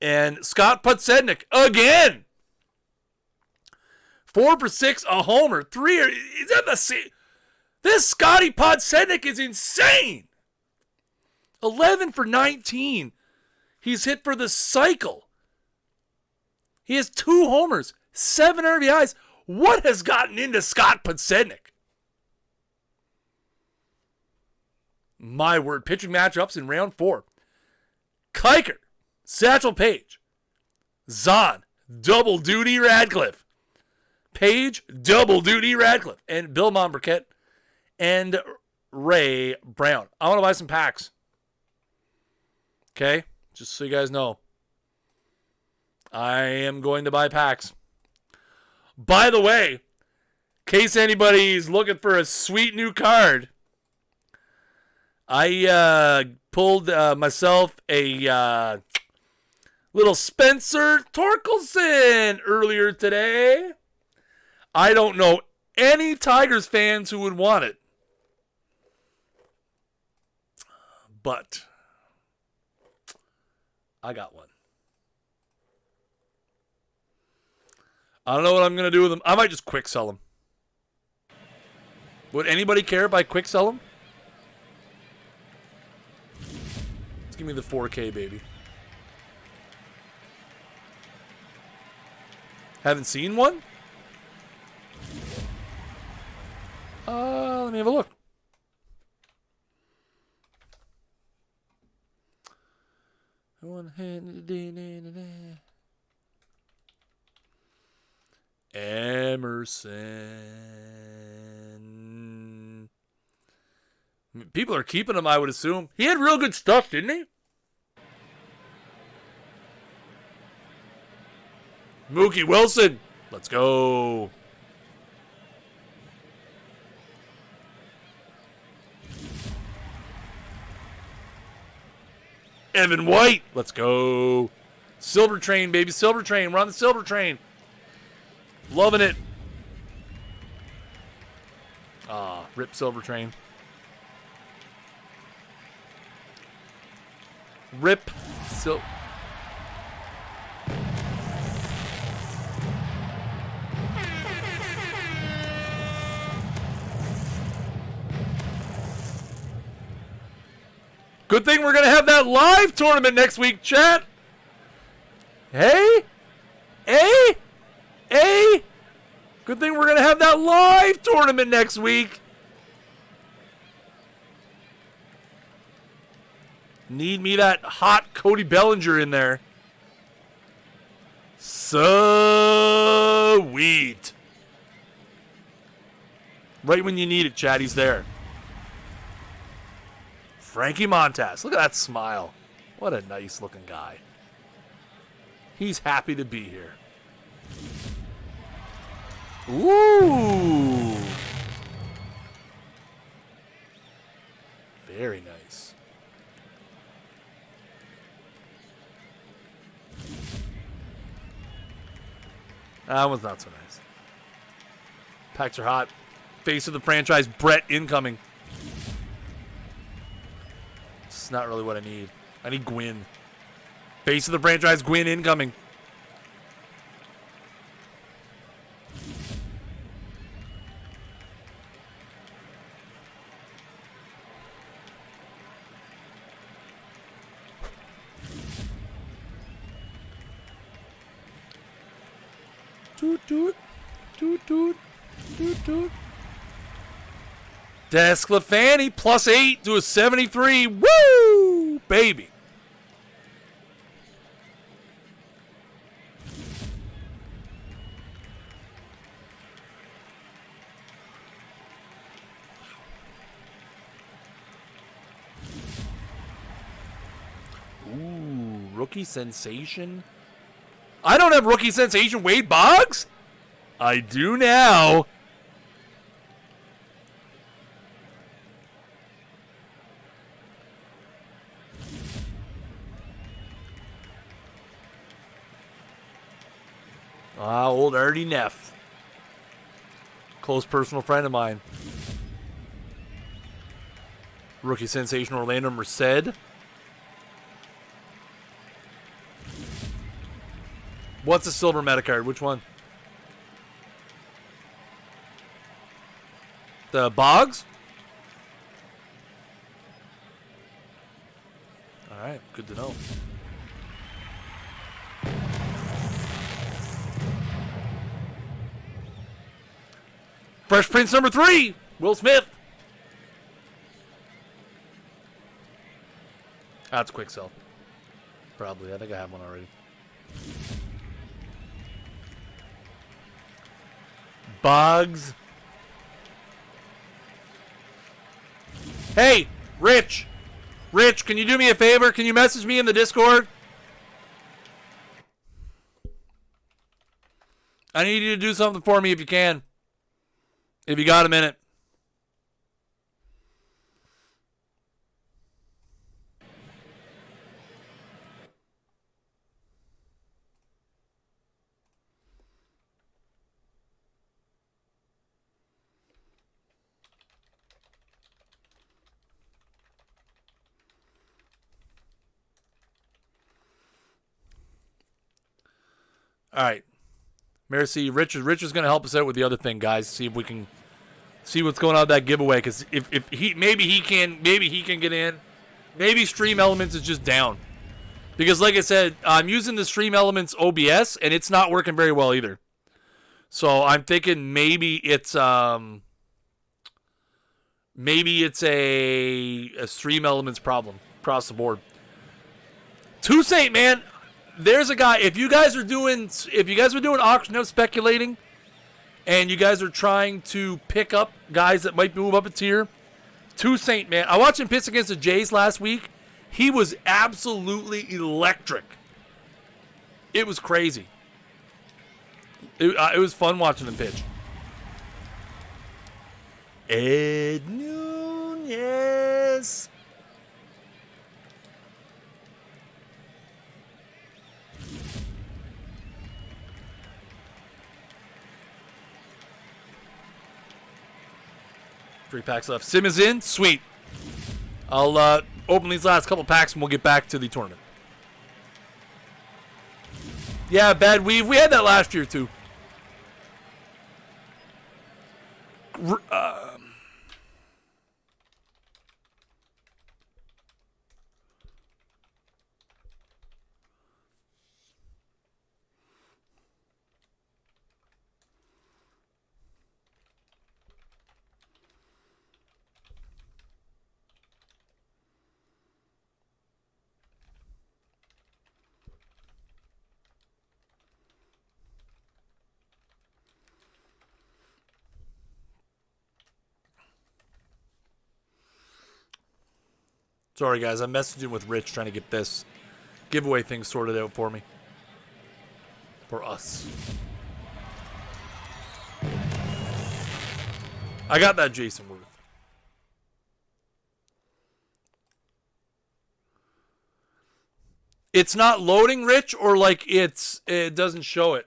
Speaker 1: And Scott Podsednik again. 4 for 6, a homer. 3. Is that the same? This Scotty Podsednik is insane. 11 for 19. He's hit for the cycle. He has 2 homers, 7 RBIs. What has gotten into Scott Podsednik? My word. Pitching matchups in round 4. Kiker, Satchel Paige. Zahn, double duty Radcliffe. Page, double duty Radcliffe. And Bill Monbriquette and Ray Brown. I want to buy some packs. Okay? Just so you guys know. I am going to buy packs. By the way, in case anybody's looking for a sweet new card, I pulled myself a little Spencer Torkelson earlier today. I don't know any Tigers fans who would want it. But I got one. I don't know what I'm going to do with them. I might just quick sell them. Would anybody care if I quick sell them? Let's give me the 4K, baby. Haven't seen one? Let me have a look. Emerson. People are keeping him, I would assume. He had real good stuff, didn't he? Mookie Wilson. Let's go. Evan White. Let's go. Silver Train, baby. Silver Train. We're on the Silver Train. Loving it. Rip Silver Train. Rip Silver. Good thing we're going to have that live tournament next week, chat. Hey? Hey? Hey? Good thing we're going to have that live tournament next week. Need me that hot Cody Bellinger in there. Sweet. Right when you need it, chat, he's there. Frankie Montas. Look at that smile. What a nice looking guy. He's happy to be here. Ooh. Very nice. That one's not so nice. Packs are hot. Face of the franchise, Brett incoming. It's not really what I need. I need Gwyn. Face of the franchise, Gwyn incoming. Doot. Desclafani +8 to a 73. Woo! Baby. Ooh, rookie sensation. I don't have rookie sensation Wade Boggs? I do now. Old Artie Neff. Close personal friend of mine. Rookie sensation Orlando Merced. What's a silver meta card? Which one? The Boggs? Alright, good to know. Fresh Prince number 3, Will Smith. That's quick sell. Probably. I think I have one already. Boggs. Hey, Rich. Rich, can you do me a favor? Can you message me in the Discord? I need you to do something for me if you can. If you got a minute. All right. Mercy, Rich is going to help us out with the other thing, guys. See if we can see what's going on with that giveaway. Because if he maybe he can get in. Maybe Stream Elements is just down. Because like I said, I'm using the Stream Elements OBS and it's not working very well either. So I'm thinking maybe it's a Stream Elements problem across the board. Toussaint, man. There's a guy. If you guys are doing auction house speculating, and you guys are trying to pick up guys that might move up a tier, Toussaint, man. I watched him pitch against the Jays last week. He was absolutely electric. It was crazy. It was fun watching him pitch. Ed Nunez. Three packs left. Sim is in. Sweet. I'll open these last couple packs and we'll get back to the tournament. Yeah, bad weave. We had that last year too. Sorry, guys. I'm messaging with Rich trying to get this giveaway thing sorted out for me. For us. I got that Jason Worth. It's not loading, Rich, or like it doesn't show it?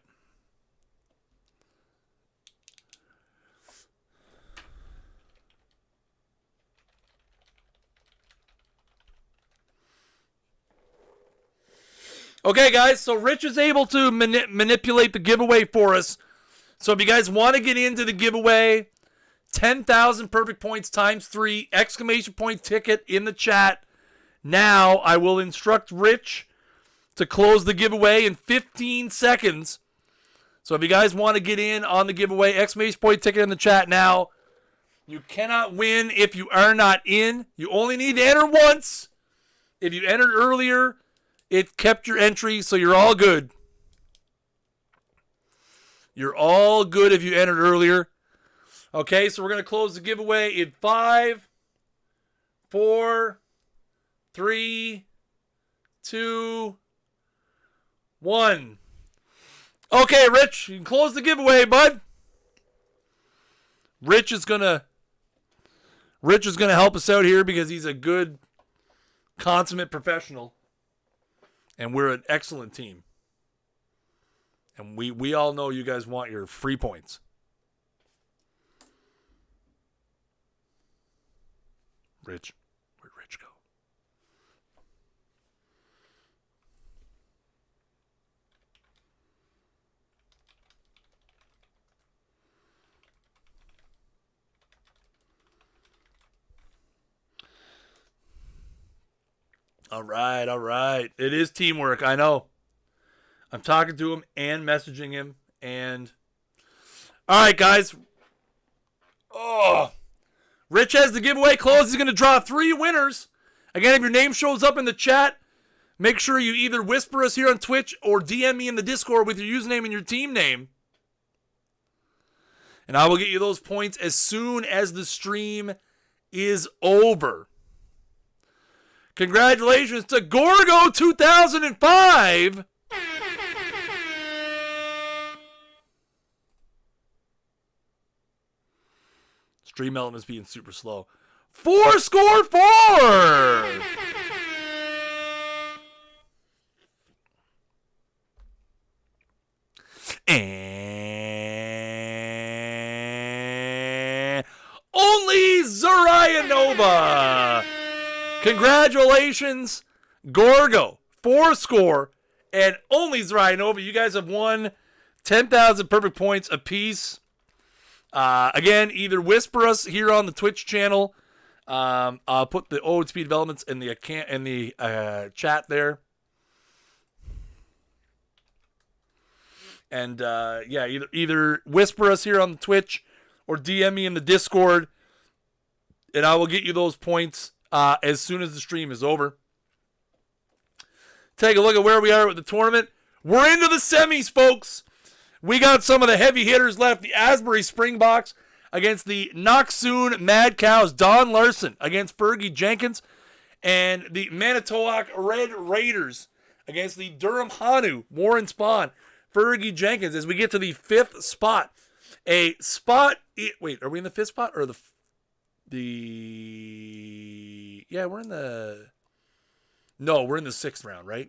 Speaker 1: Okay, guys, so Rich is able to manipulate the giveaway for us. So if you guys want to get into the giveaway, 10,000 perfect points times 3, exclamation point ticket in the chat. Now I will instruct Rich to close the giveaway in 15 seconds. So if you guys want to get in on the giveaway, exclamation point ticket in the chat now. You cannot win if you are not in. You only need to enter once. If you entered earlier, it kept your entry, so you're all good. You're all good if you entered earlier. Okay, so we're going to close the giveaway in 5, 4, 3, 2, 1. Okay, Rich, you can close the giveaway, bud. Rich is gonna help us out here because he's a good, consummate professional, and we're an excellent team. And we all know you guys want your free points. Rich, where'd Rich go? All right. It is teamwork, I know. I'm talking to him and messaging him. And all right, guys. Oh, Rich has the giveaway closed. He's going to draw 3 winners. Again, if your name shows up in the chat, make sure you either whisper us here on Twitch or DM me in the Discord with your username and your team name. And I will get you those points as soon as the stream is over. Congratulations to Gorgo 2005. Stream elements being super slow. 4 score 4. And only Zariah Nova. Congratulations, Gorgo. 4 score and only Zariah Nova. You guys have won 10,000 perfect points apiece. Again, either whisper us here on the Twitch channel. I'll put the OOTP developments in the chat there. And yeah, either whisper us here on the Twitch or DM me in the Discord, and I will get you those points as soon as the stream is over. Take a look at where we are with the tournament. We're into the semis, folks. We got some of the heavy hitters left. The Asbury Springboks against the Knoxoon Mad Cows. Don Larson against Fergie Jenkins. And the Manitowoc Red Raiders against the Durham Hanu Warren Spawn. Fergie Jenkins as we get to the 5th spot. A spot... Wait, are we in the 5th spot? Or yeah, we're in the... No, we're in the 6th round, right?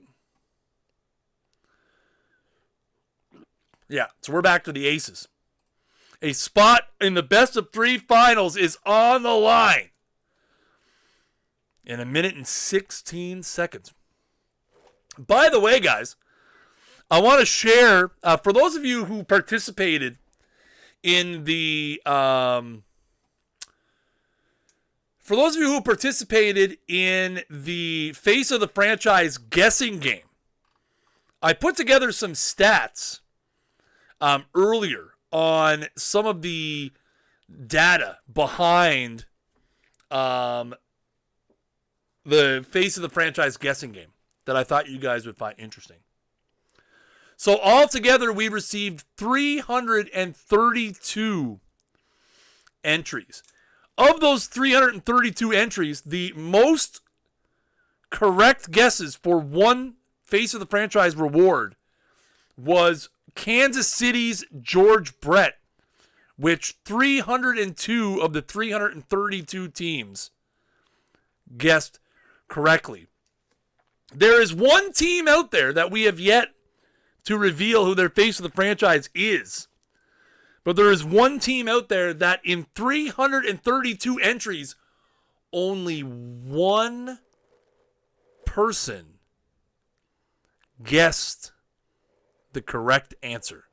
Speaker 1: Yeah, so we're back to the aces. A spot in the best of 3 finals is on the line. In 1 minute and 16 seconds. By the way, guys, I want to share, for those of you who participated in the, Face of the Franchise guessing game, I put together some stats earlier on some of the data behind the Face of the Franchise guessing game that I thought you guys would find interesting. So altogether, we received 332 entries. Of those 332 entries, the most correct guesses for one Face of the Franchise reward was Kansas City's George Brett, which 302 of the 332 teams guessed correctly. There is one team out there that we have yet to reveal who their Face of the Franchise is. But there is one team out there that in 332 entries, only one person guessed the correct answer.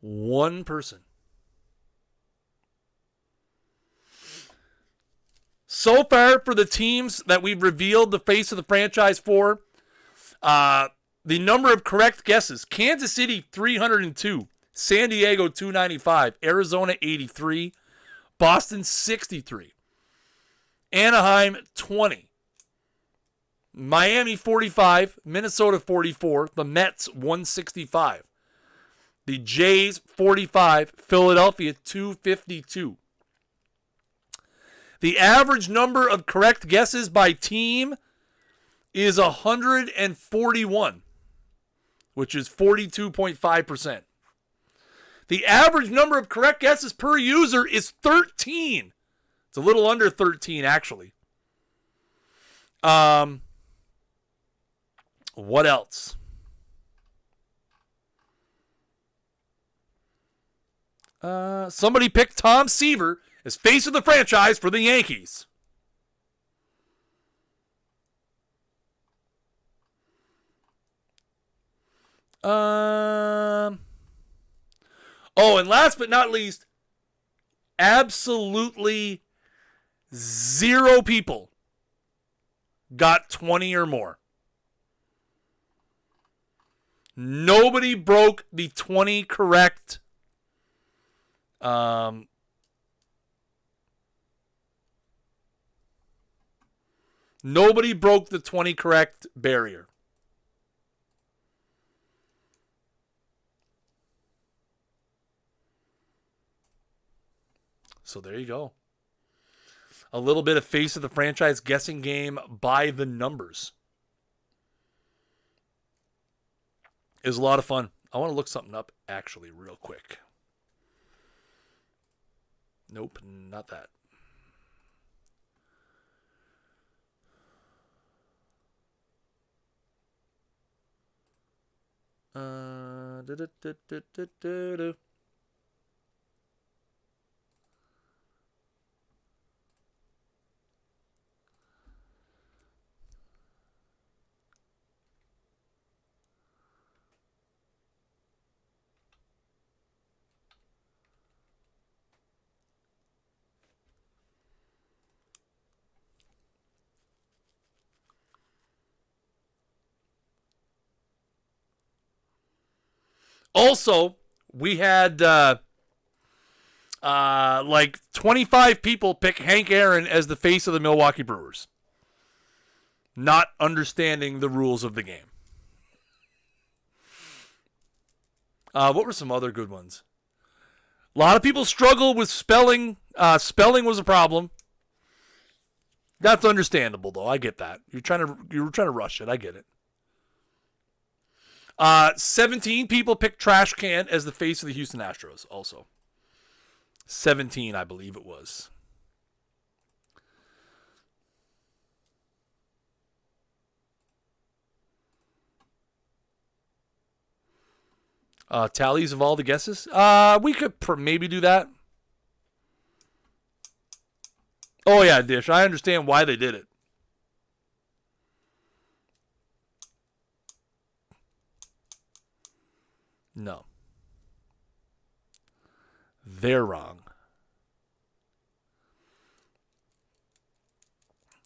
Speaker 1: One person. So far, for the teams that we've revealed the Face of the Franchise for, The number of correct guesses. Kansas City, 302. San Diego, 295. Arizona, 83. Boston, 63. Anaheim, 20. Miami, 45. Minnesota, 44. The Mets, 165. The Jays, 45. Philadelphia, 252. The average number of correct guesses by team is 141, which is 42.5%. The average number of correct guesses per user is 13. It's a little under 13, actually. What else? Somebody picked Tom Seaver as face of the franchise for the Yankees. Oh, and last but not least, absolutely 0 people got 20 or more. Nobody broke the 20 correct nobody broke the 20 correct barrier. So there you go. A little bit of face of the franchise guessing game by the numbers. It was a lot of fun. I want to look something up actually real quick. Nope, not that. Also, we had like 25 people pick Hank Aaron as the face of the Milwaukee Brewers, not understanding the rules of the game. What were some other good ones? A lot of people struggle with spelling. Spelling was a problem. That's understandable, though. I get that. You were trying to rush it. I get it. 17 people picked Trash Can as the face of the Houston Astros also. 17, I believe it was. Tallies of all the guesses? We could maybe do that. Oh, yeah, Dish. I understand why they did it. No. They're wrong.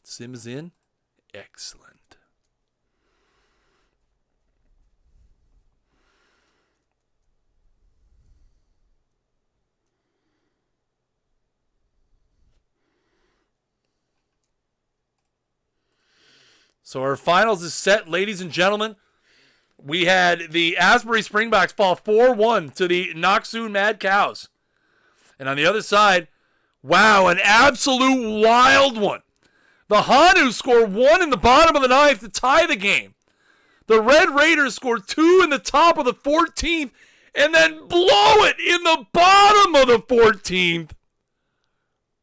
Speaker 1: Sims in. Excellent. So our finals is set, ladies and gentlemen. We had the Asbury Springboks fall 4-1 to the Knoxoon Mad Cows. And on the other side, wow, an absolute wild one. The Hanu score 1 in the bottom of the 9th to tie the game. The Red Raiders scored 2 in the top of the 14th and then blow it in the bottom of the 14th.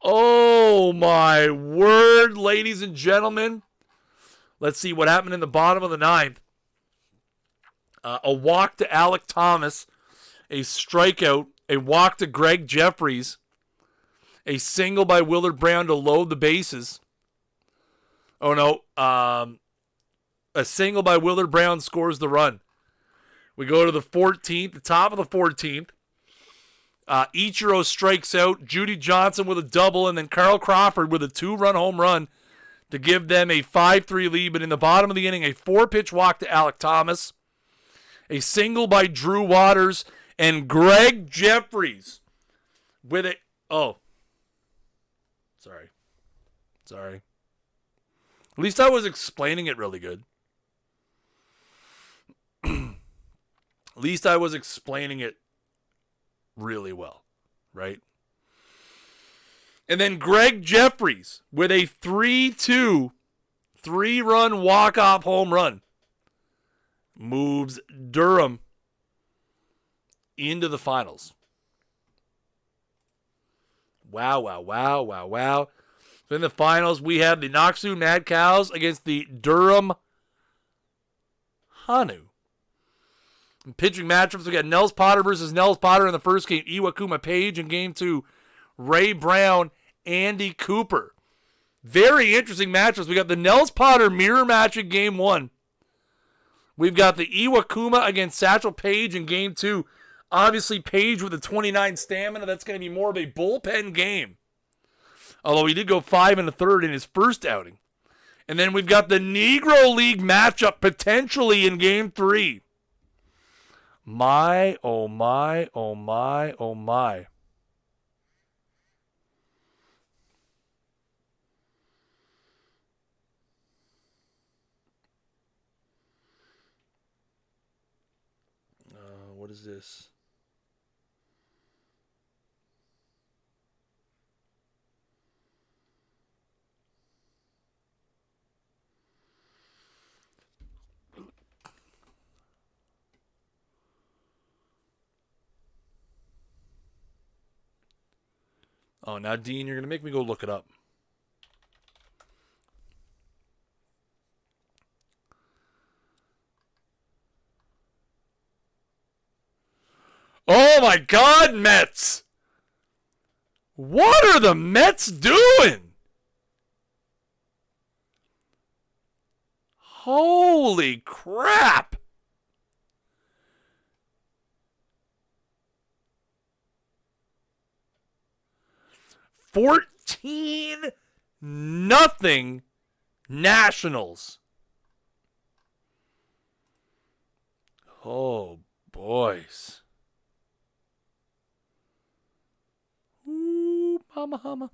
Speaker 1: Oh, my word, ladies and gentlemen. Let's see what happened in the bottom of the 9th. A walk to Alec Thomas, a strikeout, a walk to Greg Jeffries, a single by Willard Brown to load the bases. Oh, no. A single by Willard Brown scores the run. We go to the 14th, the top of the 14th. Ichiro strikes out, Judy Johnson with a double, and then Carl Crawford with a 2-run home run to give them a 5-3 lead. But in the bottom of the inning, a 4-pitch walk to Alec Thomas. A single by Drew Waters and Greg Jeffries with a... Oh. Sorry. At least I was explaining it really good. At least I was explaining it really well, right? And then Greg Jeffries with a 3-2, 3-run walk-off home run moves Durham into the finals. Wow. So in the finals, we have the Knoxville Mad Cows against the Durham Hanu. In pitching matchups, we got Nels Potter versus Nels Potter in the first game. Iwakuma Page in game 2. Ray Brown, Andy Cooper. Very interesting matchups. We got the Nels Potter mirror match in game 1. We've got the Iwakuma against Satchel Paige in game 2. Obviously, Paige with a 29 stamina. That's going to be more of a bullpen game. Although he did go 5 1/3 in his first outing. And then we've got the Negro League matchup potentially in game 3. My, oh my. What is this? Oh, now, Dean, you're going to make me go look it up. Oh, my God, Mets! What are the Mets doing? Holy crap! $14-0 Nationals. Oh, boys. Ooh, mama humma.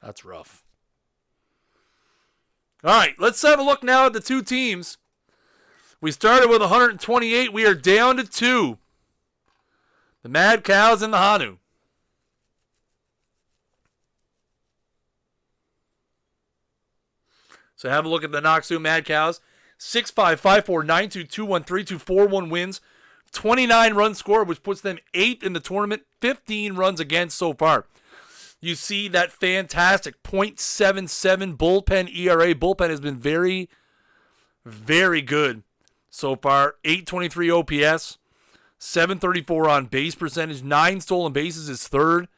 Speaker 1: That's rough. All right, let's have a look now at the two teams. We started with 128. We are down to 2. The Mad Cows and the Hanu. So have a look at the Knoxville Mad Cows. 6'5", 5'4", 9'2", 2'1", 3'2", 4'1" wins. 29 runs scored, which puts them 8th in the tournament. 15 runs against so far. You see that fantastic .77 bullpen ERA. Bullpen has been very, very good so far. 823 OPS. 734 on base percentage. 9 stolen bases is third.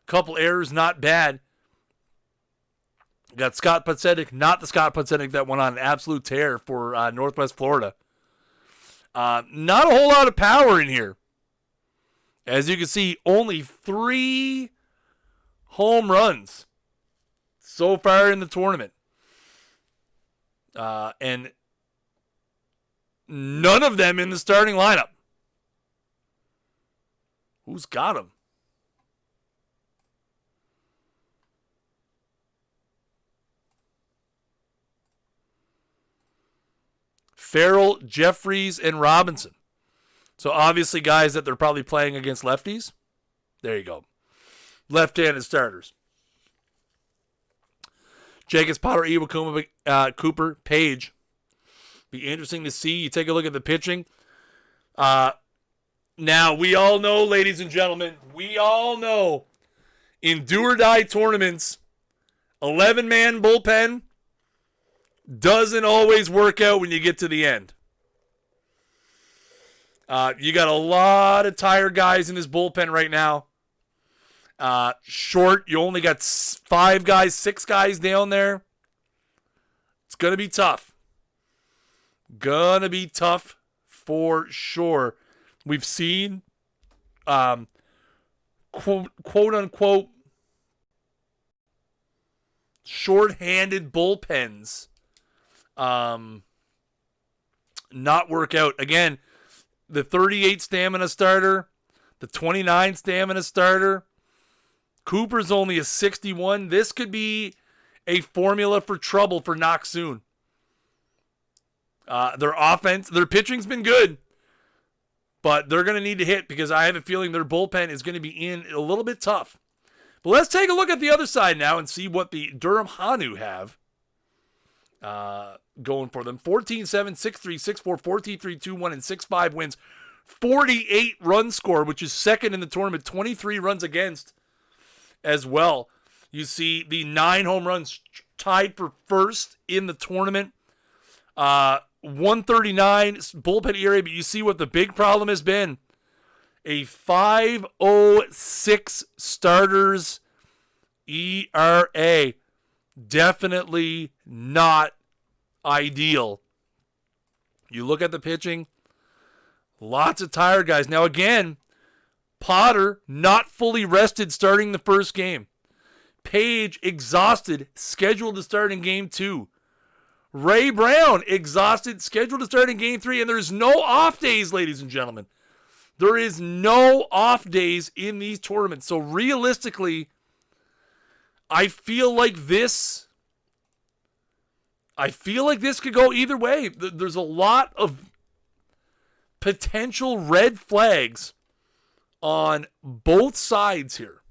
Speaker 1: Couple errors, not bad. Got Scott Podsednik, not the Scott Podsednik that went on an absolute tear for Northwest Florida. Not a whole lot of power in here. As you can see, only 3 home runs so far in the tournament. And none of them in the starting lineup. Who's got them? Farrell, Jeffries, and Robinson. So obviously guys that they're probably playing against lefties. There you go. Left-handed starters. Jacobs, Potter, Iwakuma, Cooper, Page. Be interesting to see. You take a look at the pitching. Now, we all know, ladies and gentlemen, in do-or-die tournaments, 11-man bullpen doesn't always work out when you get to the end. You got a lot of tired guys in this bullpen right now. Short, you only got 5 guys, 6 guys down there. It's going to be tough. Gonna be tough for sure. We've seen, quote unquote, short-handed bullpens not work out. Again, the 38 stamina starter, the 29 stamina starter. Cooper's only a 61. This could be a formula for trouble for Knox soon. Their offense, their pitching's been good, but they're going to need to hit because I have a feeling their bullpen is going to be in a little bit tough. But let's take a look at the other side now and see what the Durham Hanu have going for them. 14-7, 6-3, 6-4, 14-3, 2-1, and 6-5 wins. 48 run score, which is second in the tournament. 23 runs against as well. You see the 9 home runs tied for first in the tournament. 139 bullpen ERA, but you see what the big problem has been. A 5.06 starters ERA. Definitely not ideal. You look at the pitching, lots of tired guys. Now again, Potter not fully rested starting the first game. Page exhausted, scheduled to start in game 2. Ray Brown exhausted, scheduled to start in game 3, and there's no off days, ladies and gentlemen. There is no off days in these tournaments. So realistically, I feel like this could go either way. There's a lot of potential red flags on both sides here.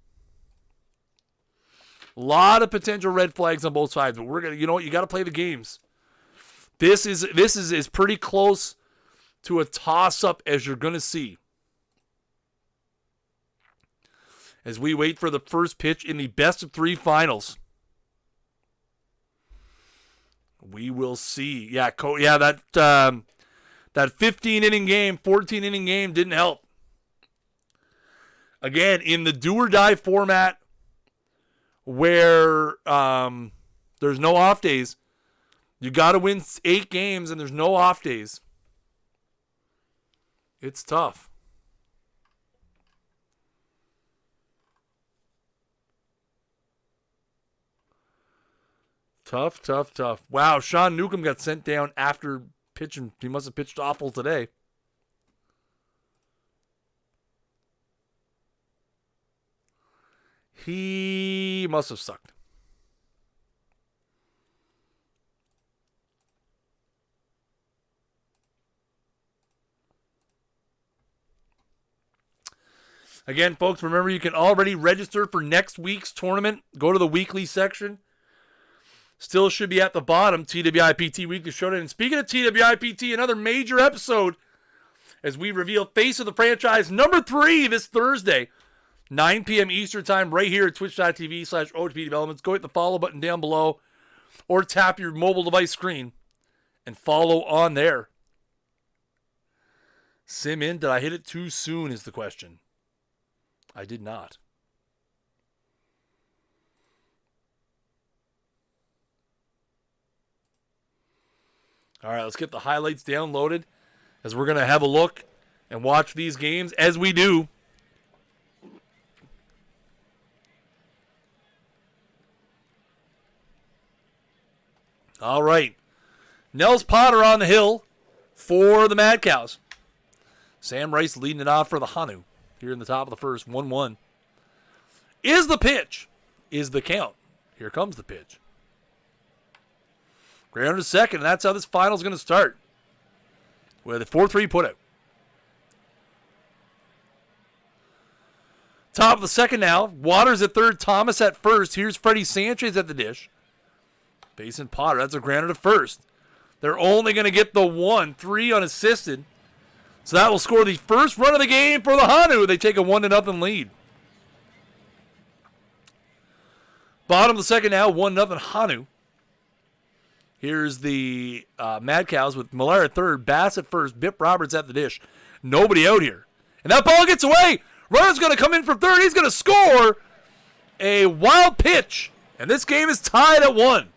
Speaker 1: A lot of potential red flags on both sides, but we're gonna, you know what, you got to play the games. This is pretty close to a toss-up as you're gonna see. As we wait for the first pitch in the best-of-3 finals. We will see. Yeah, that 15-inning game, 14-inning game didn't help. Again, in the do-or-die format where there's no off days, you got to win 8 games and there's no off days. It's tough. Tough. Wow, Sean Newcomb got sent down after pitching. He must have pitched awful today. He must have sucked. Again, folks, remember you can already register for next week's tournament. Go to the weekly section. Still should be at the bottom, TWIPT Weekly Showdown. And speaking of TWIPT, another major episode as we reveal Face of the Franchise number 3 this Thursday, 9 p.m. Eastern Time, right here at twitch.tv/OOTP Developments. Go hit the follow button down below or tap your mobile device screen and follow on there. Sim in, did I hit it too soon is the question. I did not. All right, let's get the highlights downloaded as we're going to have a look and watch these games as we do. All right. Nels Potter on the hill for the Mad Cows. Sam Rice leading it off for the Hanu here in the top of the first, 1-1. Is the pitch? Is the count? Here comes the pitch. Ground to second, and that's how this final is going to start. With a 4-3 putout. Top of the second now. Waters at third, Thomas at first. Here's Freddie Sanchez at the dish. Facing Potter. That's a grounder to first. They're only going to get the 1-3 unassisted. So that will score the first run of the game for the Hanu. They take a 1-0 lead. Bottom of the second now, 1-0 Hanu. Here's the Mad Cows with Miller at third, Bass at first, Bip Roberts at the dish. Nobody out here. And that ball gets away. Runner's going to come in from third. He's going to score a wild pitch. And this game is tied at 1.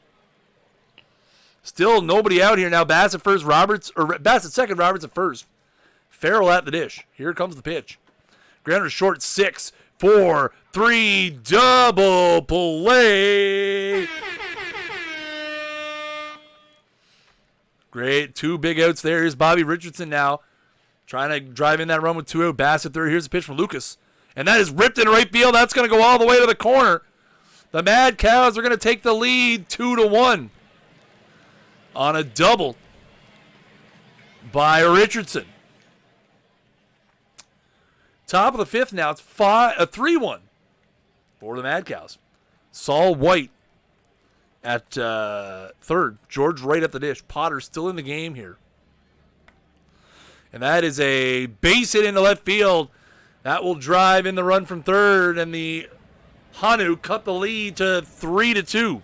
Speaker 1: Still nobody out here now. Bass at first, Bass at second, Roberts at first. Farrell at the dish. Here comes the pitch. Grounder short, 6, 4, 3, double play. Great. 2 big outs there. Here's Bobby Richardson now trying to drive in that run with 2 out. Bassett third. Here's a pitch from Lucas. And that is ripped in right field. That's going to go all the way to the corner. The Mad Cows are going to take the lead 2-1 on a double by Richardson. Top of the 5th now. It's 3-1 for the Mad Cows. Saul White at third. George Wright at the dish. Potter still in the game here. And that is a base hit into left field. That will drive in the run from third. And the Hanu cut the lead to 3-2.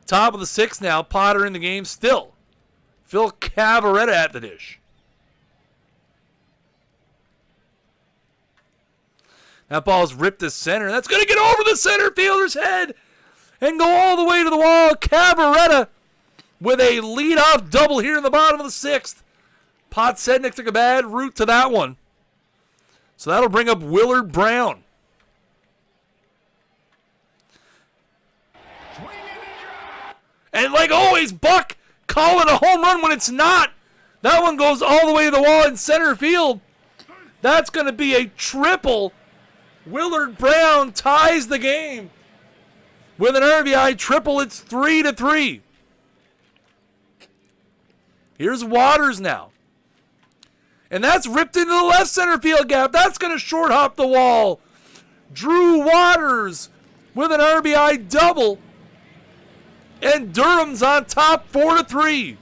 Speaker 1: Top of the 6th now. Potter in the game still. Phil Cavaretta at the dish. That ball's ripped to center. That's going to get over the center fielder's head and go all the way to the wall. Cavaretta with a leadoff double here in the bottom of the 6th. Potsednik took a bad route to that one. So that'll bring up Willard Brown. And like always, Buck calling a home run when it's not. That one goes all the way to the wall in center field. That's going to be a triple. Willard Brown ties the game with an RBI triple. It's 3-3. Here's Waters now. And that's ripped into the left center field gap. That's going to short hop the wall. Drew Waters with an RBI double. And Durham's on top 4-3.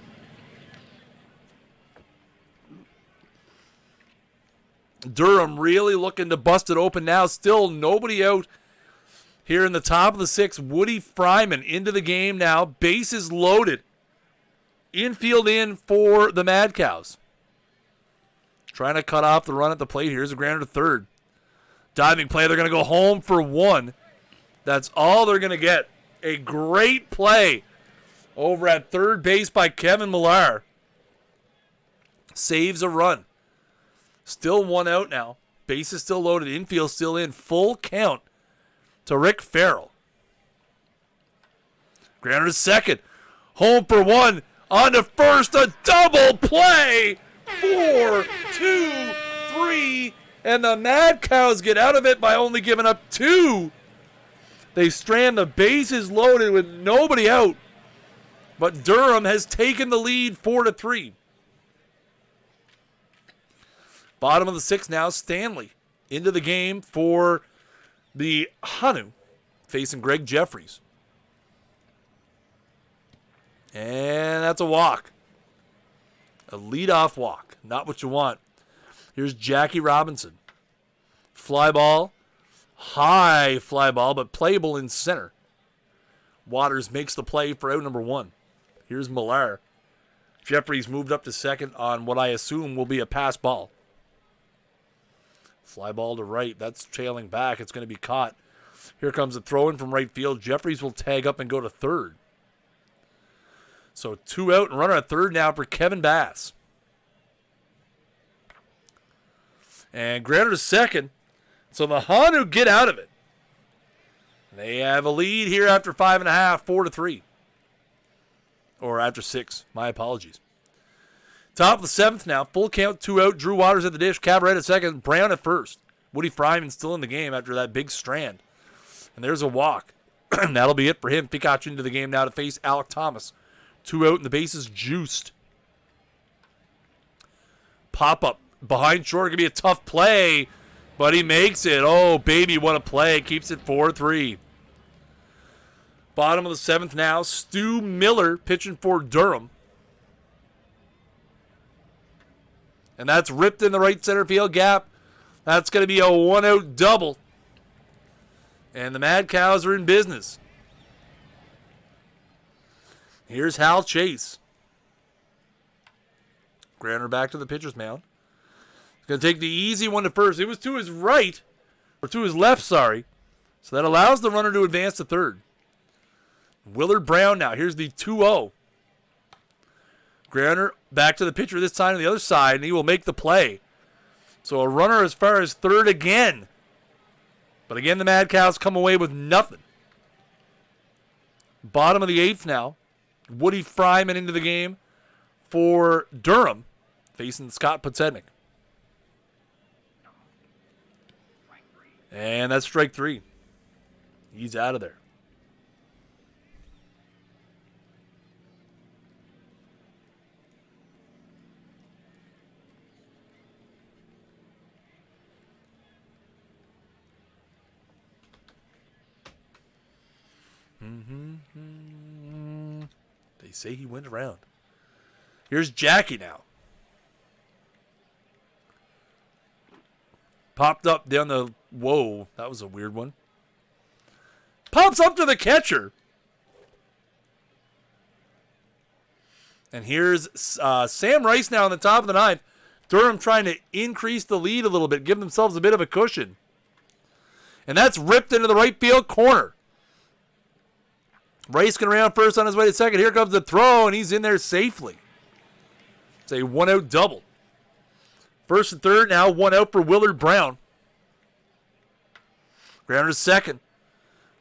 Speaker 1: Durham really looking to bust it open now. Still nobody out here in the top of the 6th. Woody Fryman into the game now. Bases loaded. Infield in for the Mad Cows. Trying to cut off the run at the plate. Here's a grounder to third. Diving play. They're going to go home for 1. That's all they're going to get. A great play over at third base by Kevin Millar. Saves a run. Still 1 out now. Base is still loaded. Infield still in. Full count to Rick Farrell. Grounder to second. Home for 1. On to first. A double play. 4, 2, 3. And the Mad Cows get out of it by only giving up 2. They strand the bases loaded with nobody out. But Durham has taken the lead 4-3. Bottom of the 6th now, Stanley into the game for the Hanu, facing Greg Jeffries. And that's a walk. A leadoff walk. Not what you want. Here's Jackie Robinson. Fly ball. High fly ball, but playable in center. Waters makes the play for out number 1. Here's Millar. Jeffries moved up to second on what I assume will be a pass ball. Fly ball to right. That's trailing back. It's going to be caught. Here comes a throw in from right field. Jeffries will tag up and go to third. So 2 out and runner at third now for Kevin Bass. And grounder to second. So the Hanu get out of it. They have a lead here after 5.5, 4-3. Or after 6. My apologies. Top of the 7th now. Full count, 2 out. Drew Waters at the dish. Cabaret at second. Brown at first. Woody Fryman still in the game after that big strand. And there's a walk. That'll be it for him. Pikachu into the game now to face Alec Thomas. 2 out and the bases juiced. Pop up behind short. Going to be a tough play. But he makes it. Oh, baby, what a play. Keeps it 4-3. Bottom of the 7th now. Stu Miller pitching for Durham. And that's ripped in the right center field gap. That's going to be a 1-out double. And the Mad Cows are in business. Here's Hal Chase. Grounder back to the pitcher's mound. He's going to take the easy one to first. It was to his right. Or to his left, sorry. So that allows the runner to advance to third. Willard Brown now. Here's the 2-0. Grounder back to the pitcher this time on the other side, and he will make the play. So a runner as far as third again. But again, the Mad Cows come away with nothing. Bottom of the 8th now. Woody Fryman into the game for Durham, facing Scott Podsednik. And that's strike 3. He's out of there. They say he went around. Here's Jackie now. Popped up down the... Whoa, that was a weird one. Pops up to the catcher. And here's Sam Rice now on the top of the ninth. Durham trying to increase the lead a little bit, give themselves a bit of a cushion. And that's ripped into the right field corner. Rice going around first on his way to second. Here comes the throw, and he's in there safely. It's a one-out double. First and third, now one out for Willard Brown. Grounder to second.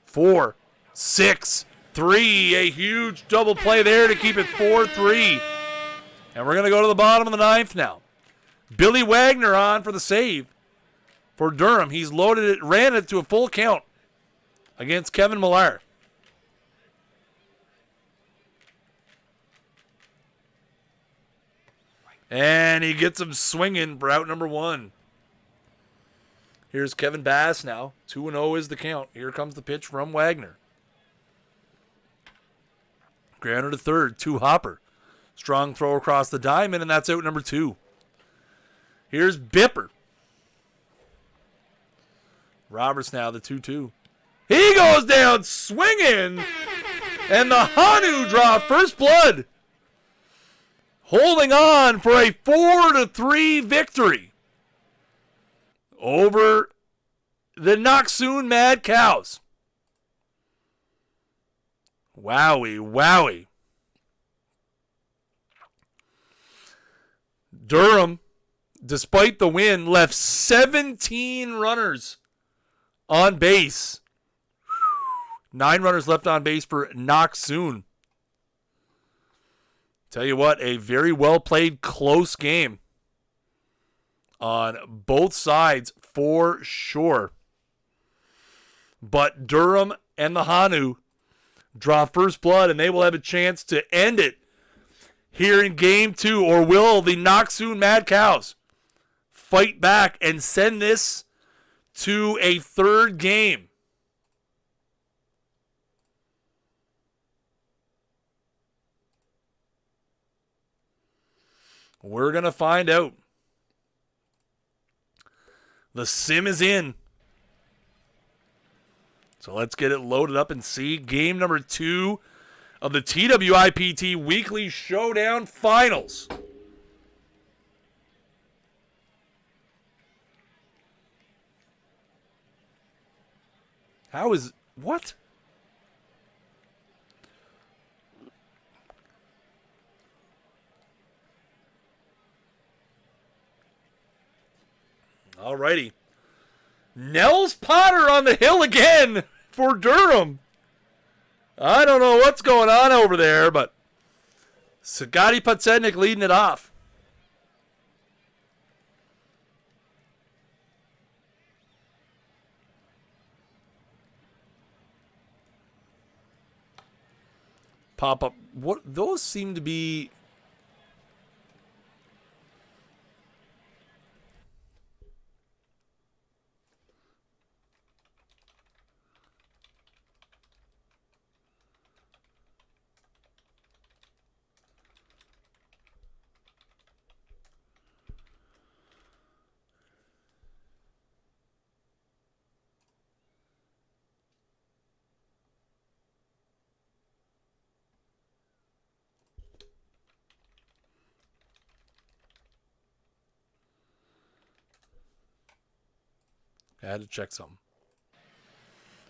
Speaker 1: 4, 6, 3. A huge double play there to keep it 4-3. And we're going to go to the bottom of the ninth now. Billy Wagner on for the save for Durham. He's loaded it, ran it to a full count against Kevin Millar. And he gets him swinging for out number 1. Here's Kevin Bass now. 2-0 is the count. Here comes the pitch from Wagner. Grounder to third. 2 Hopper. Strong throw across the diamond, and that's out number 2. Here's Bipper. Roberts now, the 2-2. He goes down swinging, and the Hanu draw first blood. Holding on for a 4-3 victory over the Knoxoon Mad Cows. Wowie, wowie. Durham, despite the win, left 17 runners on base. 9 runners left on base for Knoxoon. Tell you what, a very well-played, close game on both sides for sure. But Durham and the Hanu draw first blood, and they will have a chance to end it here in Game 2. Or will the Knoxoon Mad Cows fight back and send this to a third game? We're going to find out. The sim is in. So let's get it loaded up and see game number 2 of the TWIPT Weekly Showdown Finals. How is... What? Alrighty. Nels Potter on the hill again for Durham. I don't know what's going on over there, but Scotty Podsednik leading it off. Pop up. What? Those seem to be... I had to check something.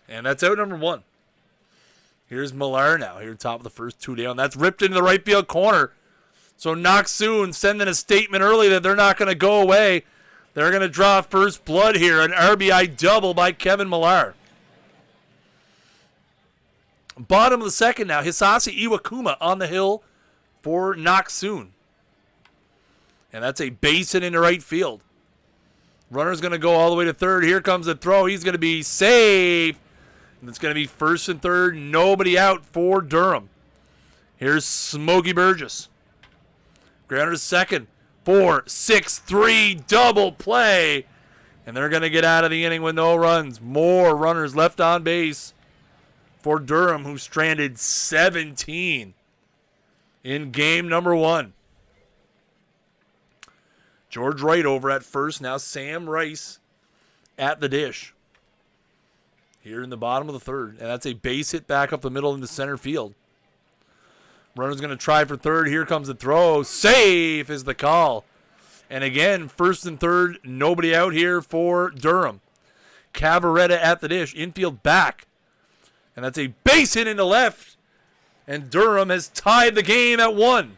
Speaker 1: And that's out number 1. Here's Millar now. Here top of the first 2 down. That's ripped into the right field corner. So Knoxoon sending a statement early that they're not going to go away. They're going to draw first blood here. An RBI double by Kevin Millar. Bottom of the second now. Hisasi Iwakuma on the hill for Naksoon. And that's a base hit into right field. Runner's going to go all the way to third. Here comes the throw. He's going to be safe. And it's going to be first and third. Nobody out for Durham. Here's Smokey Burgess. Grounder to second. 4-6-3 double play. And they're going to get out of the inning with no runs. More runners left on base for Durham, who stranded 17 in game number 1. George Wright over at first. Now Sam Rice at the dish. Here in the bottom of the third. And that's a base hit back up the middle into center field. Runner's going to try for third. Here comes the throw. Safe is the call. And again, first and third, nobody out here for Durham. Cavaretta at the dish. Infield back. And that's a base hit into left. And Durham has tied the game at 1.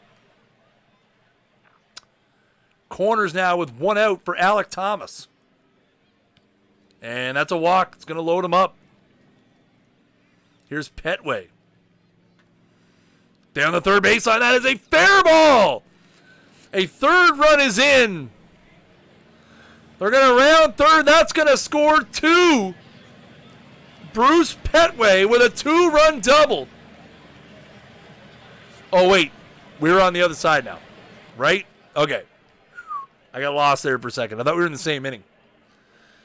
Speaker 1: Corners now with 1 out for Alec Thomas. And that's a walk. It's going to load him up. Here's Petway. Down the third baseline. That is a fair ball. A third run is in. They're going to round third. That's going to score 2. Bruce Petway with a 2-run double. Oh, wait. We're on the other side now. Right? Okay. I got lost there for a second. I thought we were in the same inning.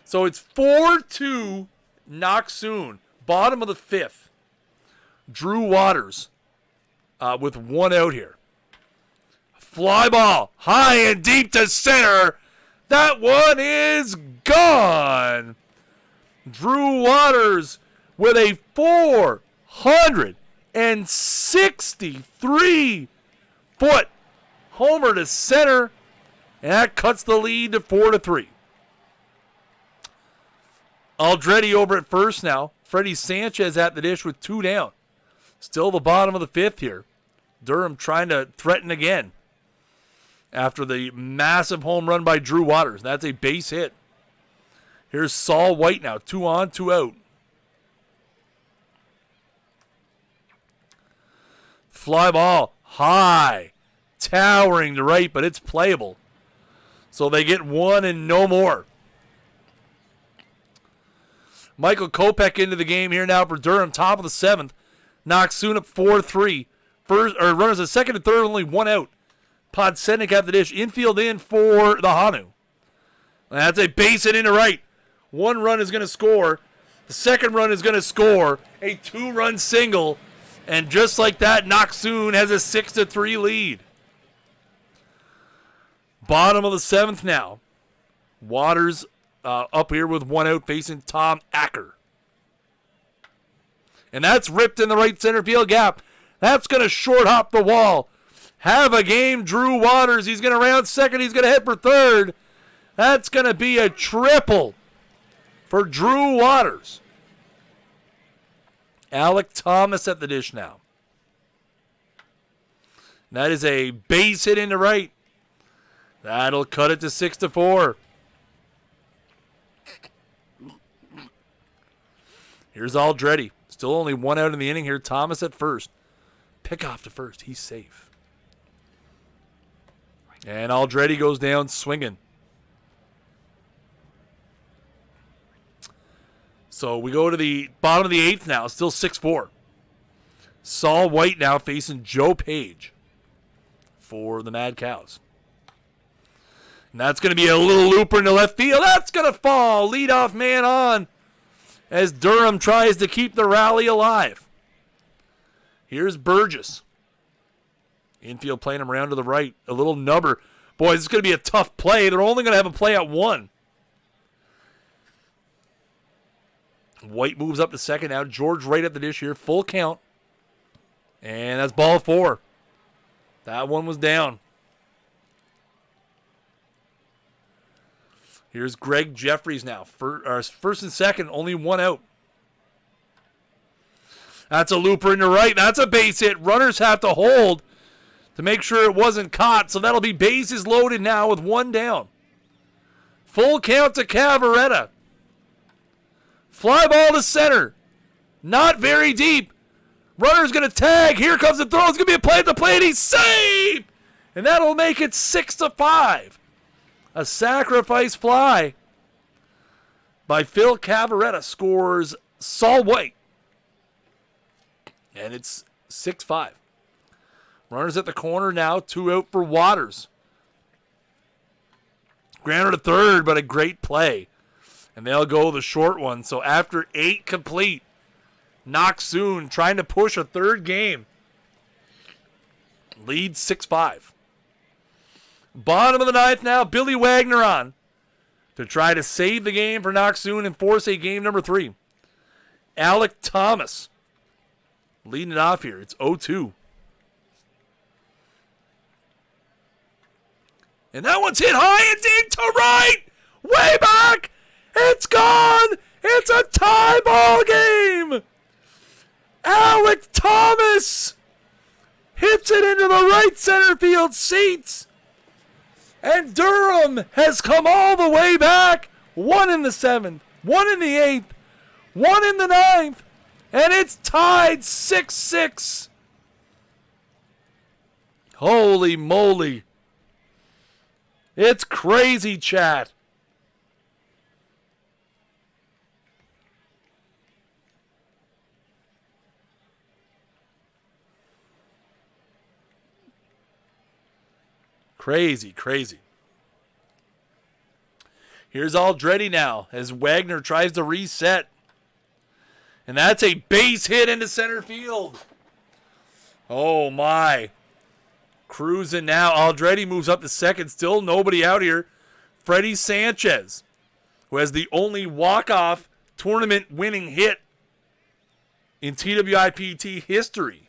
Speaker 1: So it's 4-2 Naksoon. Bottom of the 5th. Drew Waters with 1 out here. Fly ball. High and deep to center. That one is gone. Drew Waters with a 463-foot homer to center. And that cuts the lead to 4-3. Aldretti over at first now. Freddie Sanchez at the dish with 2 down. Still the bottom of the 5th here. Durham trying to threaten again after the massive home run by Drew Waters. That's a base hit. Here's Saul White now. 2 on, 2 out. Fly ball. High. Towering to right, but it's playable. So they get 1 and no more. Michael Kopech into the game here now for Durham. Top of the 7th. Naksoon up 4-3. Runners at second and third, only 1 out. Podsednik at the dish. Infield in for the Hanu. That's a base hit into right. 1 run is going to score. The second run is going to score a 2-run single. And just like that, Naksoon has a 6-3 lead. Bottom of the 7th now. Waters up here with 1 out facing Tom Acker. And that's ripped in the right center field gap. That's going to short hop the wall. Have a game, Drew Waters. He's going to round second. He's going to hit for third. That's going to be a triple for Drew Waters. Alec Thomas at the dish now. That is a base hit into right. That'll cut it to 6-4. Here's Aldretti. Still only 1 out in the inning here. Thomas at first. Pick off to first. He's safe. And Aldretti goes down swinging. So we go to the bottom of the 8th now. Still 6-4. Saul White now facing Joe Page for the Mad Cows. And that's going to be a little looper into left field. That's going to fall. Leadoff man on as Durham tries to keep the rally alive. Here's Burgess. Infield playing him around to the right. A little nubber. Boy, this is going to be a tough play. They're only going to have a play at 1. White moves up to second now. George Wright at the dish here. Full count. And that's ball 4. That one was down. Here's Greg Jeffries now. First and second, only 1 out. That's a looper into right. That's a base hit. Runners have to hold to make sure it wasn't caught. So that'll be bases loaded now with 1 down. Full count to Cavaretta. Fly ball to center. Not very deep. Runner's going to tag. Here comes the throw. It's going to be a play at the plate. He's saved. And that'll make it 6-5. A sacrifice fly by Phil Cavaretta scores Saul White. And it's 6-5. Runners at the corner now. 2 out for Waters. Granted to third, but a great play. And they'll go the short one. So after 8 complete, Knox-Soon trying to push a third game. Leads 6-5. Bottom of the ninth now, Billy Wagner on to try to save the game for Knox-Soon and force a game number 3. Alec Thomas leading it off here. It's 0-2. And that one's hit high and deep to right. Way back. It's gone. It's a tie ball game. Alec Thomas hits it into the right center field seats. And Durham has come all the way back. 1 in the 7th, 1 in the 8th, 1 in the 9th. And it's tied 6-6. Holy moly. It's crazy, chat. Crazy, crazy. Here's Aldretti now as Wagner tries to reset. And that's a base hit into center field. Oh, my. Cruising now. Aldretti moves up to second. Still nobody out here. Freddie Sanchez, who has the only walk-off tournament winning hit in TWIPT history.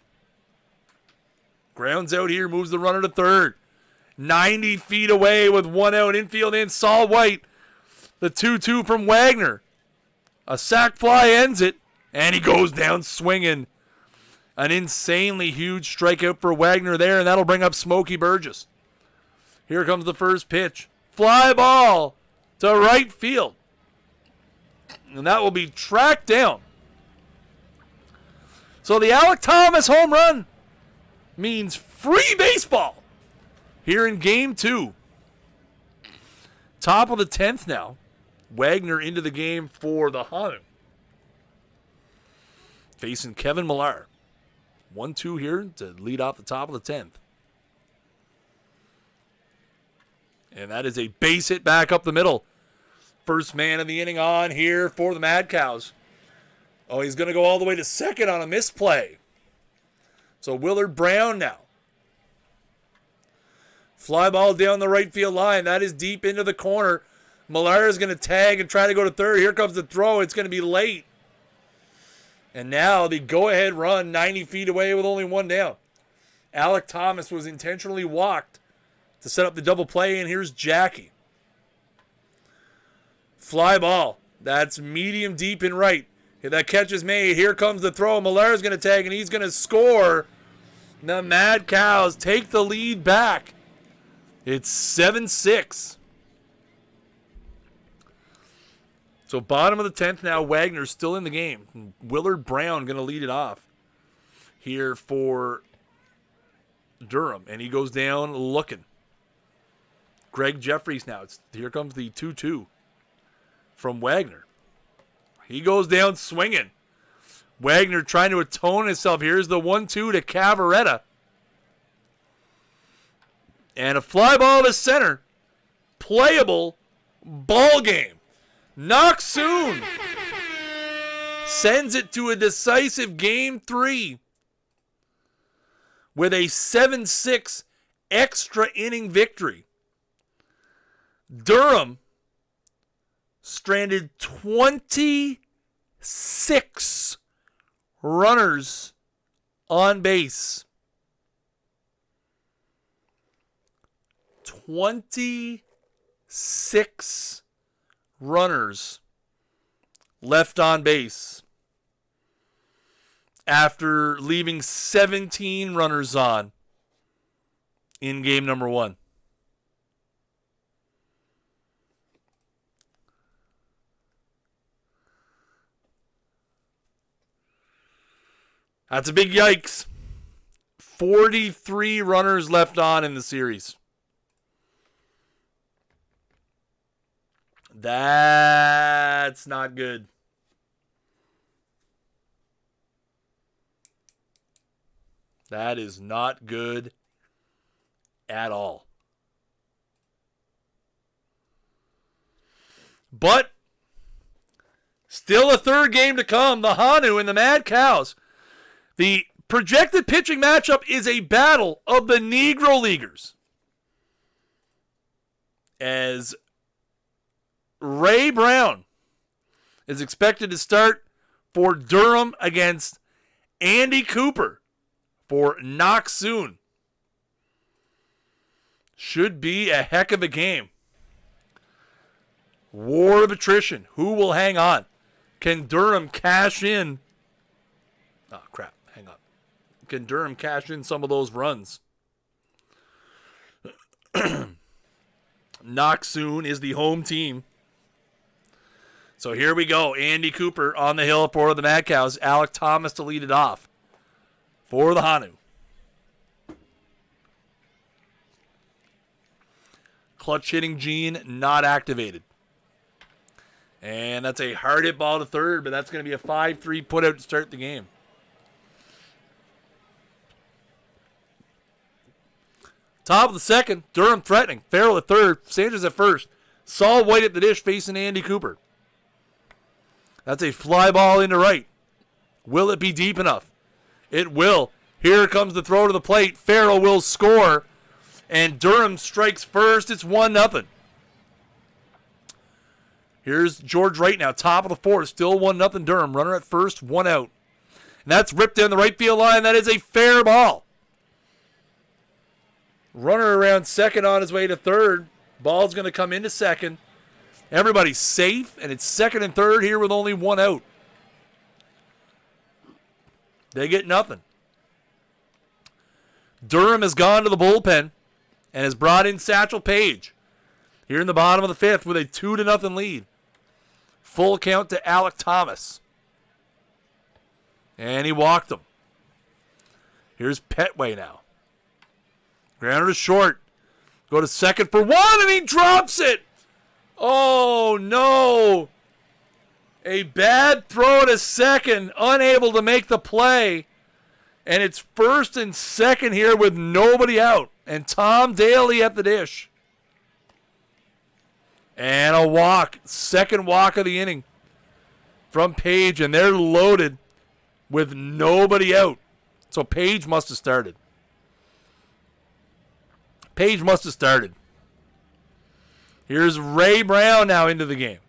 Speaker 1: Grounds out here, moves the runner to third. 90 feet away with 1 out infield in. Saul White, the 2-2 from Wagner. A sac fly ends it, and he goes down swinging. An insanely huge strikeout for Wagner there, and that'll bring up Smokey Burgess. Here comes the first pitch. Fly ball to right field. And that will be tracked down. So the Alec Thomas home run means free baseball here in game 2. Top of the 10th now. Wagner into the game for the Hanu. Facing Kevin Millar. 1-2 here to lead off the top of the 10th. And that is a base hit back up the middle. First man of the inning on here for the Mad Cows. Oh, he's going to go all the way to second on a misplay. So Willard Brown now. Fly ball down the right field line. That is deep into the corner. Millar is going to tag and try to go to third. Here comes the throw. It's going to be late. And now the go-ahead run 90 feet away with only 1 down. Alec Thomas was intentionally walked to set up the double play, and here's Jackie. Fly ball. That's medium deep and right. That catch is made. Here comes the throw. Millar's going to tag, and he's going to score. The Mad Cows take the lead back. It's 7-6. So bottom of the 10th now, Wagner's still in the game. Willard Brown going to lead it off here for Durham. And he goes down looking. Greg Jeffries now. Here comes the 2-2 from Wagner. He goes down swinging. Wagner trying to atone himself. Here's the 1-2 to Cavaretta. And a fly ball to center. Playable ball game. Knox-Soon sends it to a decisive game 3 with a 7-6 extra inning victory. Durham stranded 26 runners on base. 26 runners left on base after leaving 17 runners on in game number 1. That's a big yikes. 43 runners left on in the series. That's not good. That is not good at all. But still a third game to come. The Hanu and the Mad Cows. The projected pitching matchup is a battle of the Negro Leaguers. As Ray Brown is expected to start for Durham against Andy Cooper for Knox-Soon. Should be a heck of a game. War of attrition. Who will hang on? Can Durham cash in? Oh, crap. Hang on. Can Durham cash in some of those runs? Knox-Soon is the home team. So here we go. Andy Cooper on the hill for the Mad Cows. Alec Thomas to lead it off for the Hanu. Clutch hitting gene not activated. And that's a hard hit ball to third, but that's going to be a 5-3 put out to start the game. Top of the second, Durham threatening. Farrell at third, Sanchez at first. Saul White at the dish facing Andy Cooper. That's a fly ball into right. Will it be deep enough? It will. Here comes the throw to the plate. Farrell will score. And Durham strikes first. It's 1-0. Here's George Wright now, top of the fourth. Still 1-0 Durham. Runner at first, one out. And that's ripped down the right field line. That is a fair ball. Runner around second on his way to third. Ball's going to come into second. Everybody's safe, and it's second and third here with only one out. They get nothing. Durham has gone to the bullpen and has brought in Satchel Paige here in the bottom of the fifth with a 2-0 lead. Full count to Alec Thomas. And he walked him. Here's Petway now. Grounder to short. Go to second for one, and he drops it. Oh, no. A bad throw to second, unable to make the play. And it's first and second here with nobody out. And Tom Daly at the dish. And a walk. Second walk of the inning from Page. And they're loaded with nobody out. So Page must have started. Page must have started. Here's Ray Brown now into the game.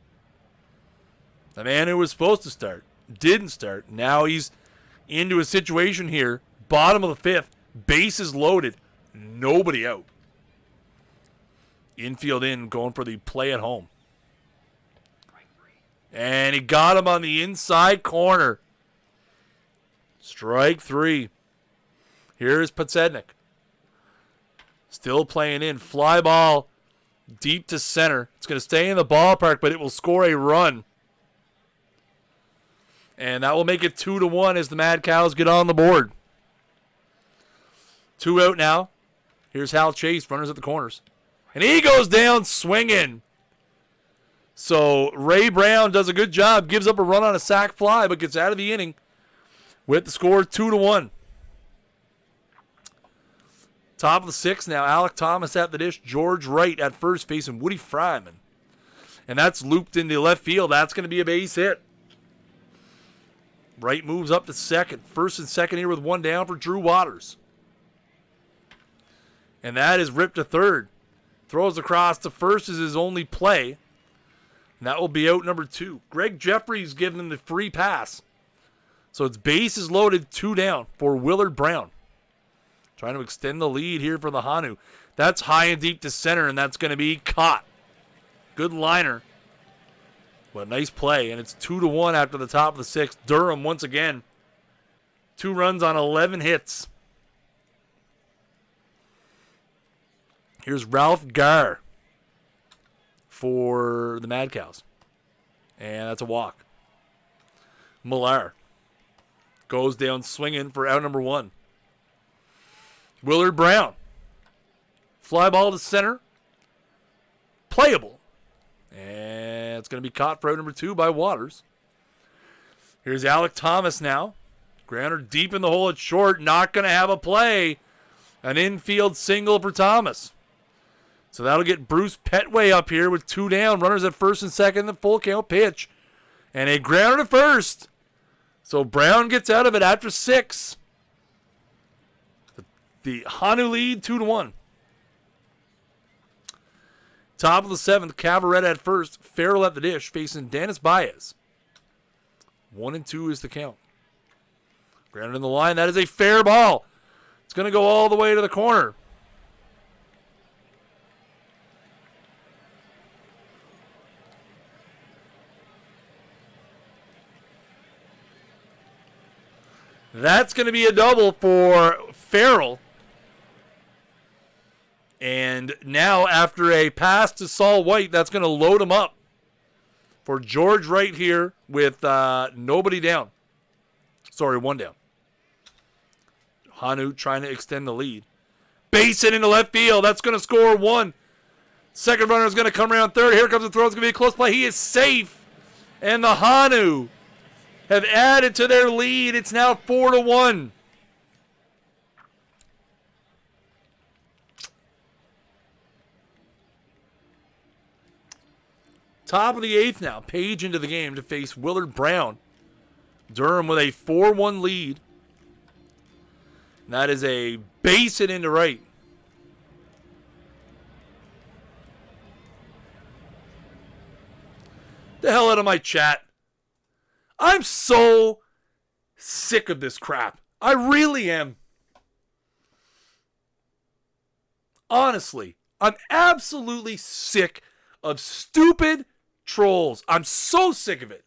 Speaker 1: The man who was supposed to start didn't start. Now he's into a situation here. Bottom of the fifth. Bases loaded. Nobody out. Infield in, going for the play at home. And he got him on the inside corner. Strike three. Here's Podsednik. Still playing in. Fly ball deep to center. It's going to stay in the ballpark, but it will score a run. And that will make it 2-1 as the Mad Cows get on the board. 2 out now. Here's Hal Chase, runners at the corners. And he goes down swinging. So Ray Brown does a good job. Gives up a run on a sac fly, but gets out of the inning with the score 2-1. Top of the sixth now. Alec Thomas at the dish. George Wright at first facing Woody Fryman. And that's looped into left field. That's going to be a base hit. Wright moves up to second. First and second here with one down for Drew Waters. And that is ripped to third. Throws across to first is his only play. And that will be out number 2. Greg Jeffries giving him the free pass. So it's bases loaded, 2 down for Willard Brown. Trying to extend the lead here for the Hanu. That's high and deep to center, and that's going to be caught. Good liner. What a nice play, and it's 2-1 after the top of the sixth. Durham once again. 2 runs on 11 hits. Here's Ralph Garr for the Mad Cows. And that's a walk. Millar goes down swinging for out number 1. Willard Brown. Fly ball to center. Playable. And it's going to be caught for out number 2 by Waters. Here's Alec Thomas now. Grounder deep in the hole at short. Not going to have a play. An infield single for Thomas. So that'll get Bruce Petway up here with 2 down. Runners at first and second. The full count pitch. And a grounder to first. So Brown gets out of it after 6. The Hanu lead 2-1. Top of the 7th, Cavaretta at first. Farrell at the dish facing Dennis Baez. 1-2 is the count. Grounded in the line. That is a fair ball. It's going to go all the way to the corner. That's going to be a double for Farrell. And now after a pass to Saul White, that's going to load him up for George Wright here with nobody down. Sorry, 1 down. Hanu trying to extend the lead. Base it into left field. That's going to score 1. Second runner is going to come around third. Here comes the throw. It's going to be a close play. He is safe. And the Hanu have added to their lead. It's now 4-1. Top of the 8th now. Page into the game to face Willard Brown. Durham with a 4-1 lead. And that is a base hit into right. The hell out of my chat. I'm so sick of this crap. I really am. Honestly, I'm absolutely sick of stupid trolls. I'm so sick of it.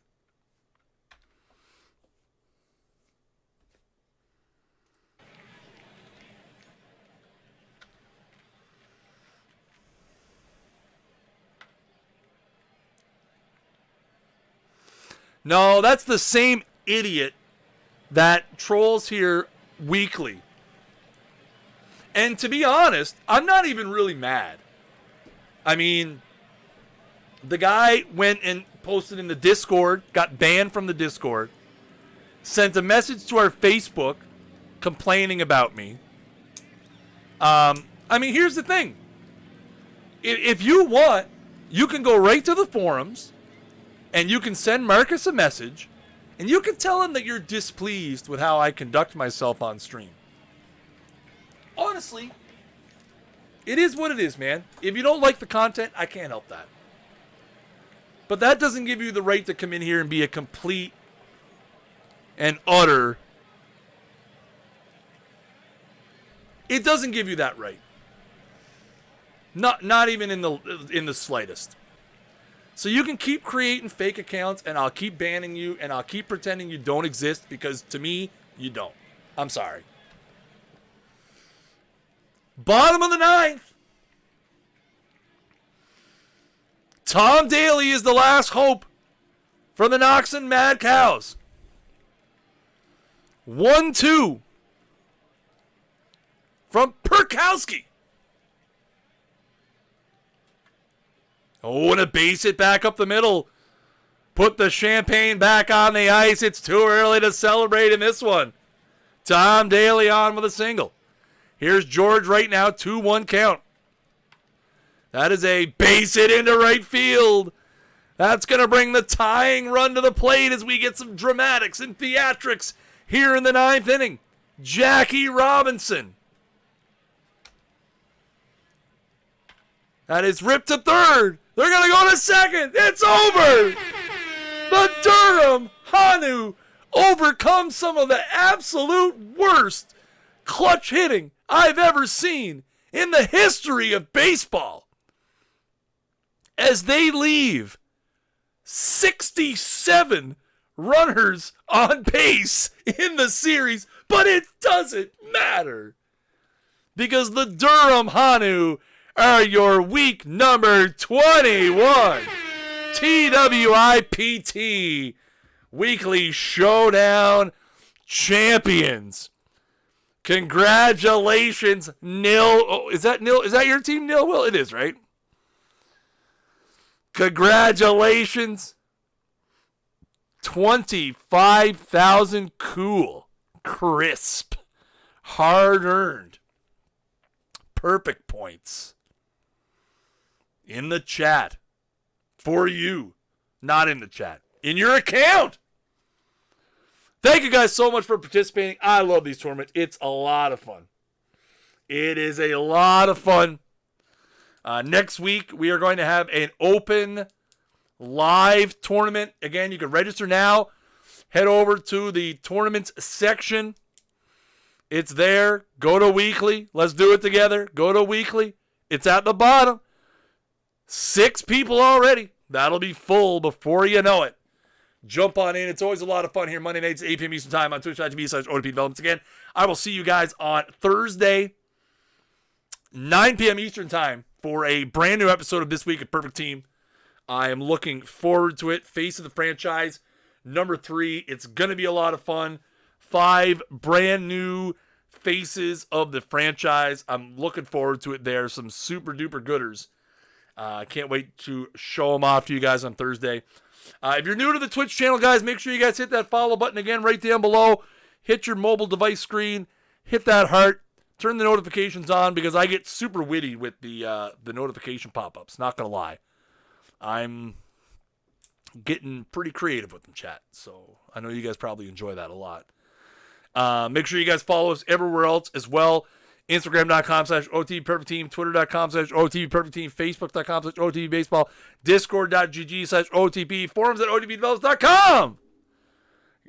Speaker 1: No, that's the same idiot that trolls here weekly. And to be honest, I'm not even really mad. I mean, the guy went and posted in the Discord, got banned from the Discord, sent a message to our Facebook complaining about me. I mean, here's the thing. If you want, you can go right to the forums and you can send Marcus a message and you can tell him that you're displeased with how I conduct myself on stream. Honestly, it is what it is, man. If you don't like the content, I can't help that. But that doesn't give you the right to come in here and be a complete and utter. It doesn't give you that right. Not even in the slightest. So you can keep creating fake accounts and I'll keep banning you and I'll keep pretending you don't exist because to me, you don't. I'm sorry. Bottom of the 9th. Tom Daly is the last hope for the Knoxon Mad Cows. 1-2 from Perkowski. Oh, and a base hit back up the middle. Put the champagne back on the ice. It's too early to celebrate in this one. Tom Daly on with a single. Here's George right now, 2-1 count. That is a base hit into right field. That's going to bring the tying run to the plate as we get some dramatics and theatrics here in the 9th inning. Jackie Robinson. That is ripped to third. They're going to go to second. It's over. The Durham Hanu overcomes some of the absolute worst clutch hitting I've ever seen in the history of baseball. As they leave 67 runners on base in the series, but it doesn't matter because the Durham Hanu are your week number 21 TWIPT Weekly Showdown champions. Congratulations, Nil. Oh, is that Nil? Is that your team, Nil? Well, it is, right? Congratulations. 25,000 cool, crisp, hard-earned, perfect points in the chat for you. Not in the chat. In your account. Thank you guys so much for participating. I love these tournaments. It's a lot of fun. It is a lot of fun. Next week, we are going to have an open live tournament. Again, you can register now. Head over to the tournaments section. It's there. Go to weekly. Let's do it together. Go to weekly. It's at the bottom. 6 people already. That'll be full before you know it. Jump on in. It's always a lot of fun here. Monday nights, 8 p.m. Eastern Time on twitch.tv/OOTP Developments. Again, I will see you guys on Thursday, 9 p.m. Eastern Time for a brand new episode of This Week at Perfect Team. I am looking forward to it. Face of the franchise, number 3. It's going to be a lot of fun. 5 brand new faces of the franchise. I'm looking forward to it there. Some super duper gooders. Can't wait to show them off to you guys on Thursday. If you're new to the Twitch channel, guys, make sure you guys hit that follow button again right down below. Hit your mobile device screen. Hit that heart. Turn the notifications on because I get super witty with the notification pop-ups. Not going to lie. I'm getting pretty creative with them, chat. So I know you guys probably enjoy that a lot. Make sure you guys follow us everywhere else as well. Instagram.com/OTPerfectTeam, Twitter.com/OTPerfectTeam, Facebook.com/OTPBaseball, Discord.gg/OTP, forums@OTPdevelops.com.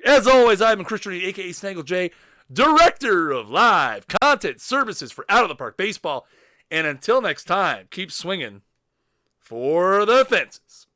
Speaker 1: As always, I'm Christian Reed, a.k.a. Snaggle J, Director of Live Content Services for Out of the Park Baseball. And until next time, keep swinging for the fences.